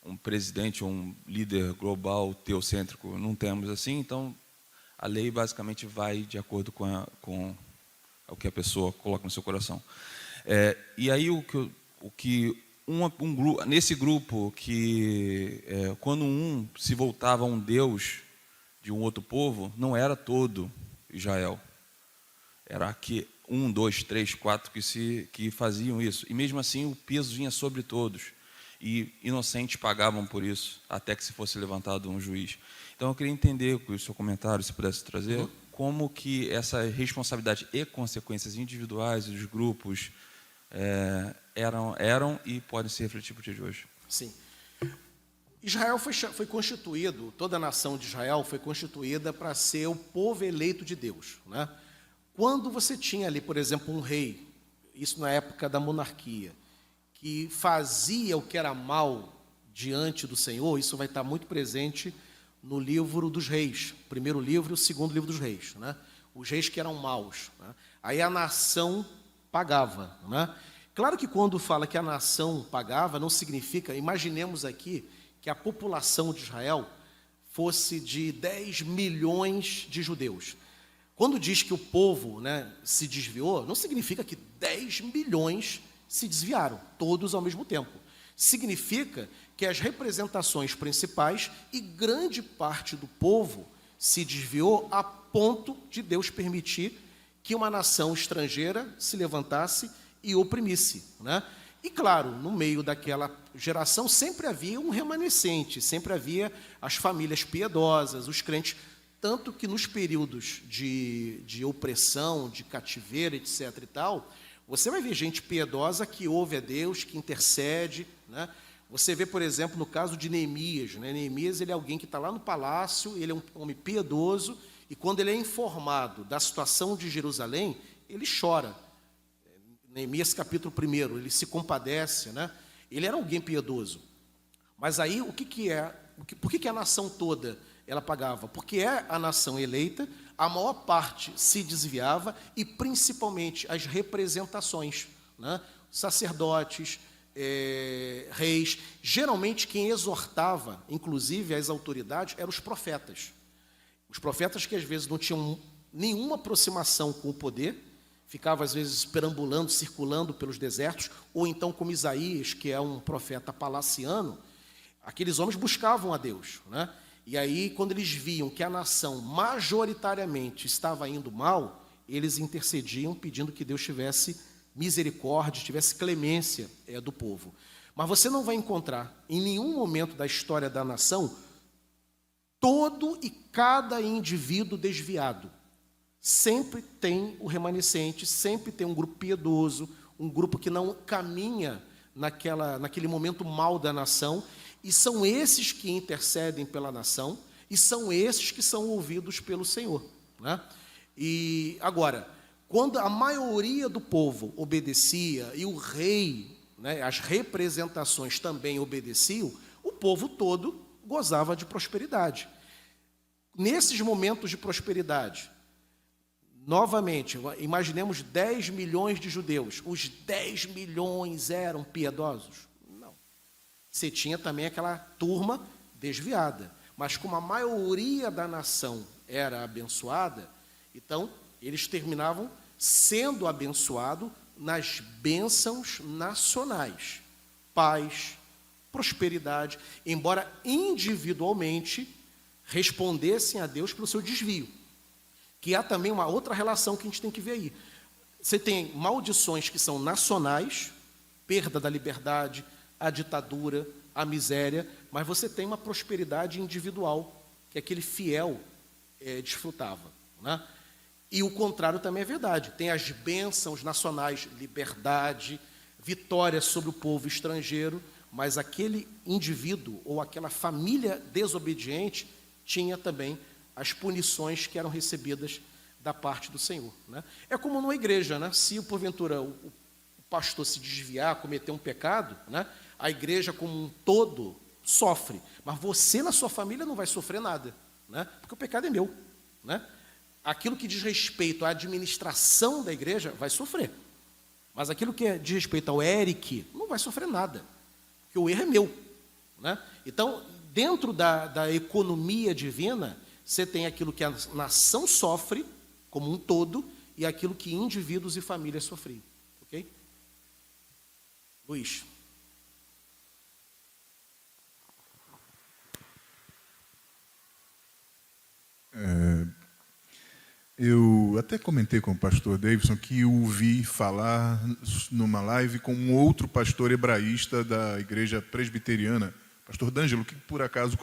um presidente ou um líder global teocêntrico, não temos assim. Então, a lei basicamente vai de acordo com o que a pessoa coloca no seu coração. E aí nesse grupo que quando um se voltava a um Deus de um outro povo, não era todo Israel. Era que 1, 2, 3, 4 que faziam isso. E mesmo assim o peso vinha sobre todos. E inocentes pagavam por isso, até que se fosse levantado um juiz. Então eu queria entender o seu comentário, se pudesse trazer, como que essa responsabilidade e consequências individuais dos grupos eram e podem ser refletidas no dia de hoje. Sim. Israel foi constituído, toda a nação de Israel foi constituída para ser o povo eleito de Deus, né? Quando você tinha ali, por exemplo, um rei, isso na época da monarquia, que fazia o que era mal diante do Senhor, isso vai estar muito presente no livro dos reis, o primeiro livro e o segundo livro dos reis, né? Os reis que eram maus, né? Aí a nação pagava, né? Claro que quando fala que a nação pagava, não significa, imaginemos aqui, que a população de Israel fosse de 10 milhões de judeus. Quando diz que o povo, né, se desviou, não significa que 10 milhões se desviaram, todos ao mesmo tempo. Significa que as representações principais e grande parte do povo se desviou a ponto de Deus permitir que uma nação estrangeira se levantasse e oprimisse, né? E claro, no meio daquela geração sempre havia um remanescente, sempre havia as famílias piedosas, os crentes, tanto que nos períodos de opressão, de cativeiro, etc. e tal, você vai ver gente piedosa que ouve a Deus, que intercede, né? Você vê, por exemplo, no caso de Neemias, né? Neemias, ele é alguém que está lá no palácio, ele é um homem piedoso, e quando ele é informado da situação de Jerusalém, ele chora. Neemias capítulo 1, ele se compadece, né? Ele era alguém piedoso. Mas aí, por que a nação toda ela pagava? Porque é a nação eleita, a maior parte se desviava, e principalmente as representações, né? Sacerdotes, reis. Geralmente quem exortava, inclusive as autoridades, eram os profetas. Os profetas que às vezes não tinham nenhuma aproximação com o poder, ficava às vezes perambulando, circulando pelos desertos, ou então como Isaías, que é um profeta palaciano, aqueles homens buscavam a Deus, né? E aí, quando eles viam que a nação majoritariamente estava indo mal, eles intercediam pedindo que Deus tivesse misericórdia, tivesse clemência do povo. Mas você não vai encontrar em nenhum momento da história da nação todo e cada indivíduo desviado. Sempre tem o remanescente, sempre tem um grupo piedoso, um grupo que não caminha naquele momento mal da nação, e são esses que intercedem pela nação, e são esses que são ouvidos pelo Senhor, né? E agora, quando a maioria do povo obedecia, e o rei, né, as representações também obedeciam, o povo todo gozava de prosperidade. Nesses momentos de prosperidade, novamente, imaginemos 10 milhões de judeus. Os 10 milhões eram piedosos? Não. Você tinha também aquela turma desviada. Mas como a maioria da nação era abençoada, então eles terminavam sendo abençoados nas bênçãos nacionais. Paz, prosperidade, embora individualmente respondessem a Deus pelo seu desvio. Que há também uma outra relação que a gente tem que ver aí. Você tem maldições que são nacionais, perda da liberdade, a ditadura, a miséria, mas você tem uma prosperidade individual, que aquele fiel desfrutava, né? E o contrário também é verdade. Tem as bênçãos nacionais, liberdade, vitória sobre o povo estrangeiro, mas aquele indivíduo ou aquela família desobediente tinha também as punições que eram recebidas da parte do Senhor, né? É como numa igreja, né? Se porventura o pastor se desviar, cometer um pecado, né? A igreja como um todo sofre, mas você na sua família não vai sofrer nada, né? Porque o pecado é meu, né? Aquilo que diz respeito à administração da igreja vai sofrer, mas aquilo que diz respeito ao Eric não vai sofrer nada, porque o erro é meu, né? Então, dentro da economia divina, você tem aquilo que a nação sofre como um todo e aquilo que indivíduos e famílias sofriam. Ok? Luiz. Eu até comentei com o pastor Davidson que o vi falar numa live com um outro pastor hebraísta da igreja presbiteriana, pastor D'Angelo, que por acaso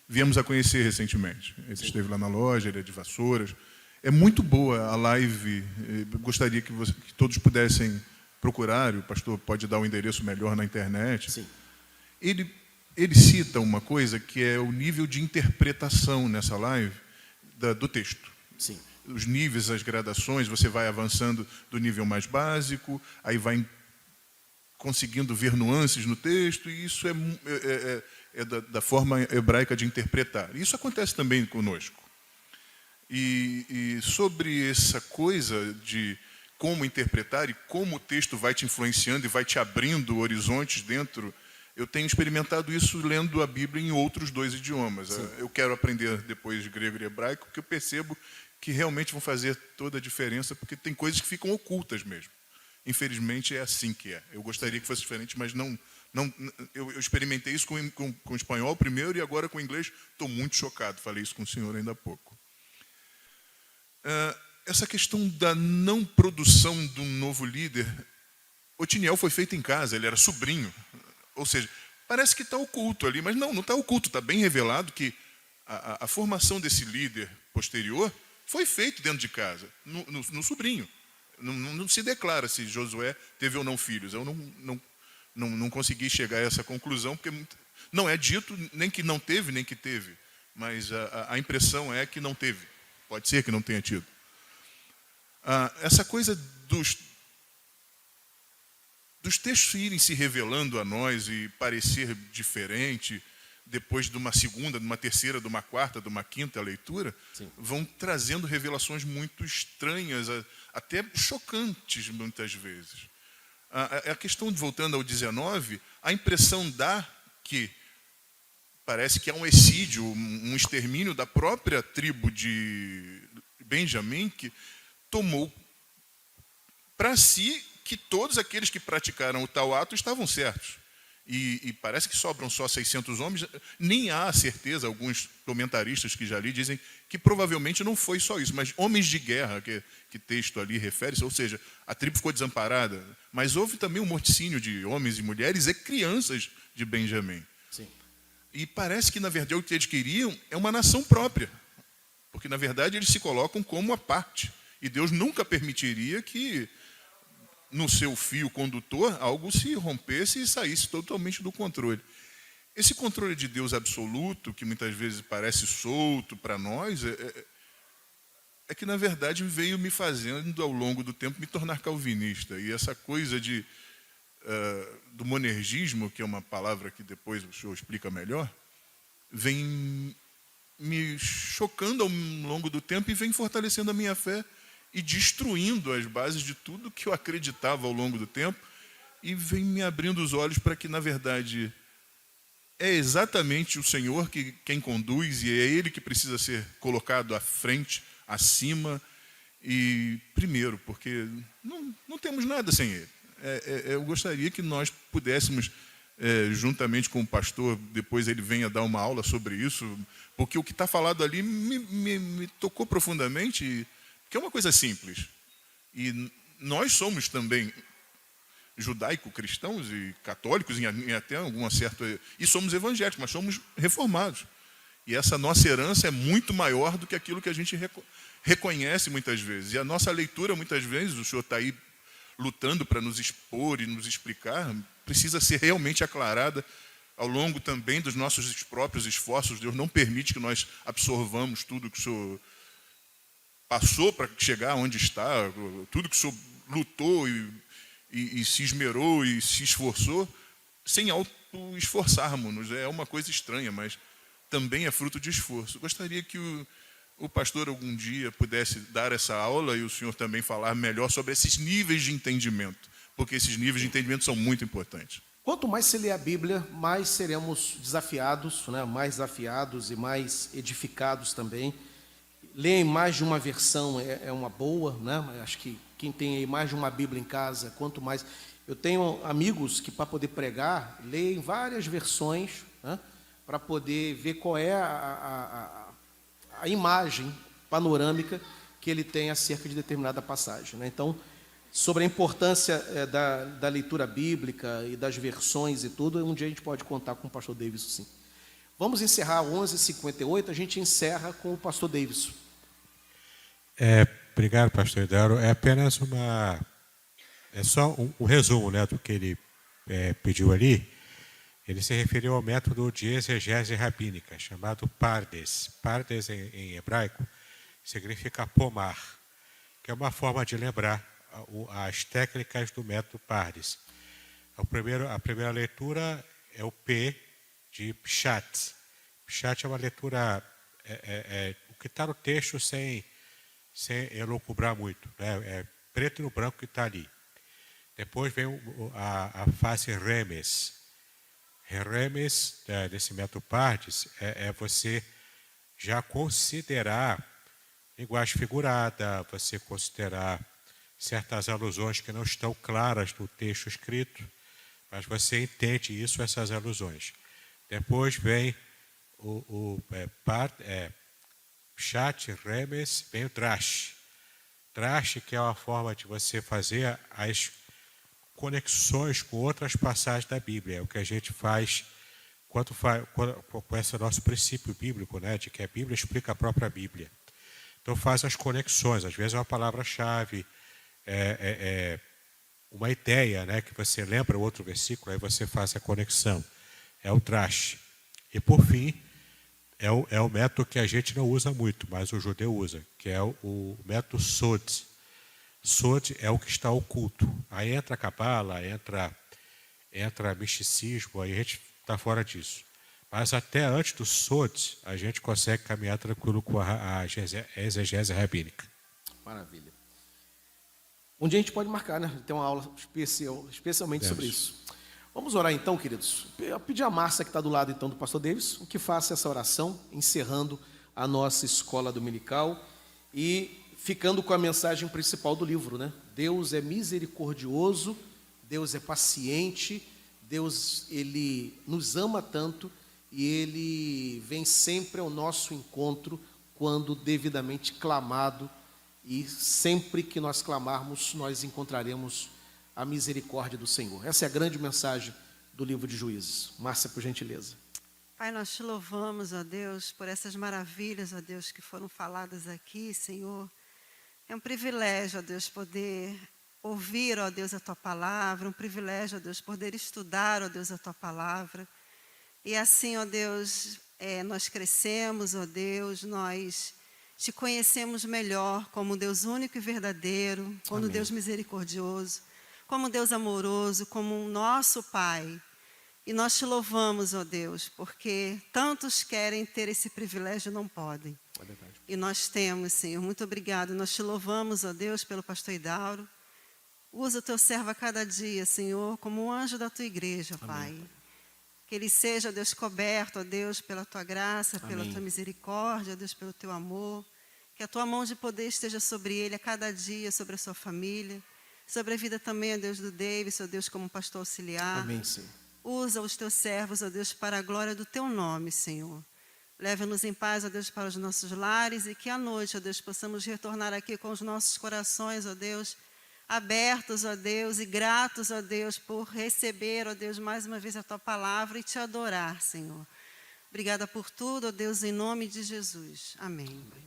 viemos a conhecer recentemente. Ele esteve lá na loja, ele é de Vassouras. É muito boa a live, gostaria que todos pudessem procurar, o pastor pode dar o endereço melhor na internet. Sim. Ele cita uma coisa que é o nível de interpretação nessa live do texto. Sim. Os níveis, as gradações, você vai avançando do nível mais básico, aí vai conseguindo ver nuances no texto, e isso é da forma hebraica de interpretar. Isso acontece também conosco. E sobre essa coisa de como interpretar e como o texto vai te influenciando e vai te abrindo horizontes dentro, eu tenho experimentado isso lendo a Bíblia em outros 2 idiomas. Sim. Eu quero aprender depois de grego e hebraico, porque eu percebo que realmente vão fazer toda a diferença, porque tem coisas que ficam ocultas mesmo. infelizmente é assim que é. Eu gostaria que fosse diferente, mas não. Eu experimentei isso com o espanhol primeiro e agora com o inglês. Estou muito chocado, falei isso com o senhor ainda há pouco. Essa questão da não produção de um novo líder, Otiniel foi feito em casa, ele era sobrinho. Ou seja, parece que está oculto ali, mas não está oculto, está bem revelado que a formação desse líder posterior foi feito dentro de casa, no sobrinho. Não se declara se Josué teve ou não filhos. Eu não consegui chegar a essa conclusão, porque não é dito nem que não teve, nem que teve. Mas a impressão é que não teve. Pode ser que não tenha tido. Essa coisa dos textos irem se revelando a nós e parecer diferente, depois de uma segunda, de uma terceira, de uma quarta, de uma quinta leitura, sim, vão trazendo revelações muito estranhas, até chocantes muitas vezes. A questão, voltando ao 19, a impressão dá que parece que há um exídio, um extermínio da própria tribo de Benjamim, que tomou para si que todos aqueles que praticaram o tal ato estavam certos. E parece que sobram só 600 homens. Nem há certeza, alguns comentaristas que já li dizem que provavelmente não foi só isso, mas homens de guerra, que texto ali refere-se, ou seja, a tribo ficou desamparada. Mas houve também um morticínio de homens e mulheres e crianças de Benjamim. Sim. E parece que, na verdade, o que eles queriam é uma nação própria. Porque, na verdade, eles se colocam como a parte. E Deus nunca permitiria que, no seu fio condutor, algo se rompesse e saísse totalmente do controle. Esse controle de Deus absoluto, que muitas vezes parece solto para nós, é que, na verdade, veio me fazendo, ao longo do tempo, me tornar calvinista. E essa coisa do monergismo, que é uma palavra que depois o senhor explica melhor, vem me chocando ao longo do tempo e vem fortalecendo a minha fé e destruindo as bases de tudo que eu acreditava ao longo do tempo e vem me abrindo os olhos para que, na verdade, é exatamente o Senhor quem conduz e é Ele que precisa ser colocado à frente, acima e primeiro, porque não temos nada sem Ele. Eu gostaria que nós pudéssemos, juntamente com o pastor, depois ele venha dar uma aula sobre isso, porque o que está falado ali me tocou profundamente, que é uma coisa simples. E nós somos também judaico-cristãos e católicos, em até alguma certa... E somos evangélicos, mas somos reformados. E essa nossa herança é muito maior do que aquilo que a gente reconhece muitas vezes. E a nossa leitura, muitas vezes, o senhor está aí lutando para nos expor e nos explicar, precisa ser realmente aclarada ao longo também dos nossos próprios esforços. Deus não permite que nós absorvamos tudo que o senhor passou para chegar onde está, tudo que o senhor lutou e se esmerou e se esforçou, sem auto-esforçarmos-nos. É uma coisa estranha, mas também é fruto de esforço. Gostaria que o pastor algum dia pudesse dar essa aula e o senhor também falar melhor sobre esses níveis de entendimento, porque esses níveis de entendimento são muito importantes. Quanto mais se lê a Bíblia, mais seremos desafiados, né? Mais desafiados e mais edificados também. Ler em mais de uma versão é uma boa, né? Acho que quem tem aí mais de uma Bíblia em casa, quanto mais... Eu tenho amigos que, para poder pregar, leem várias versões, né? Para poder ver qual é a imagem panorâmica que ele tem acerca de determinada passagem, né? Então, sobre a importância da leitura bíblica e das versões e tudo, um dia a gente pode contar com o pastor Davidson, sim. Vamos encerrar 11h58, a gente encerra com o pastor Davidson. Obrigado, pastor Idaro. É apenas é só um resumo, né, do que ele pediu ali. Ele se referiu ao método de exegese rabínica, chamado Pardes. Pardes, em hebraico, significa pomar, que é uma forma de lembrar as técnicas do método Pardes. A primeira leitura é o P de Pshat. Pshat é uma leitura, o que está no texto sem elocubrar muito, né? É preto no branco que está ali. Depois vem a fase Remes. Remes, desse método Pardes, é você já considerar linguagem figurada, você considerar certas alusões que não estão claras no texto escrito, mas você entende isso, essas alusões. Depois vem Pshat, Remes, vem o Drash. Drash, que é uma forma de você fazer as conexões com outras passagens da Bíblia. É o que a gente faz quando com esse nosso princípio bíblico, né, de que a Bíblia explica a própria Bíblia. Então faz as conexões, às vezes é uma palavra-chave, uma ideia, né, que você lembra outro versículo, aí você faz a conexão. É o Drash. E por fim, é o método que a gente não usa muito, mas o judeu usa, que é o método Sod. Sod é o que está oculto. Aí entra Cabala, entra misticismo, aí a gente está fora disso. Mas até antes do Sod, a gente consegue caminhar tranquilo com a exegese rabínica. Maravilha. Um dia a gente pode marcar, né? Tem uma aula especialmente sobre isso. Vamos orar então, queridos. Eu pedi a Márcia, que está do lado então do pastor Davis, que faça essa oração, encerrando a nossa escola dominical e ficando com a mensagem principal do livro, né? Deus é misericordioso, Deus é paciente, Deus, Ele nos ama tanto e Ele vem sempre ao nosso encontro quando devidamente clamado, e sempre que nós clamarmos, nós encontraremos a misericórdia do Senhor. Essa é a grande mensagem do livro de Juízes. Márcia, por gentileza. Pai, nós te louvamos, ó Deus, por essas maravilhas, ó Deus, que foram faladas aqui, Senhor. É um privilégio, ó Deus, poder ouvir, ó Deus, a Tua palavra, um privilégio, ó Deus, poder estudar, ó Deus, a Tua palavra. E assim, ó Deus, nós crescemos, ó Deus, nós te conhecemos melhor como Deus único e verdadeiro, como Amém. Deus misericordioso, como Deus amoroso, como um nosso Pai. E nós te louvamos, ó Deus, porque tantos querem ter esse privilégio e não podem. É verdade. E nós temos, Senhor. Muito obrigado. Nós te louvamos, ó Deus, pelo pastor Idauro. Usa o teu servo a cada dia, Senhor, como um anjo da tua igreja, Pai. Amém. Que ele seja, ó Deus, coberto, ó Deus, pela tua graça, pela Amém. tua misericórdia, ó Deus, pelo teu amor. Que a tua mão de poder esteja sobre ele a cada dia, sobre a sua família. Sobre a vida também, ó Deus, do Davis, ó Deus, como pastor auxiliar. Amém, Senhor. Usa os teus servos, ó Deus, para a glória do teu nome, Senhor. Leva-nos em paz, ó Deus, para os nossos lares e que à noite, ó Deus, possamos retornar aqui com os nossos corações, ó Deus, abertos, ó Deus, e gratos, ó Deus, por receber, ó Deus, mais uma vez a tua palavra e te adorar, Senhor. Obrigada por tudo, ó Deus, em nome de Jesus. Amém.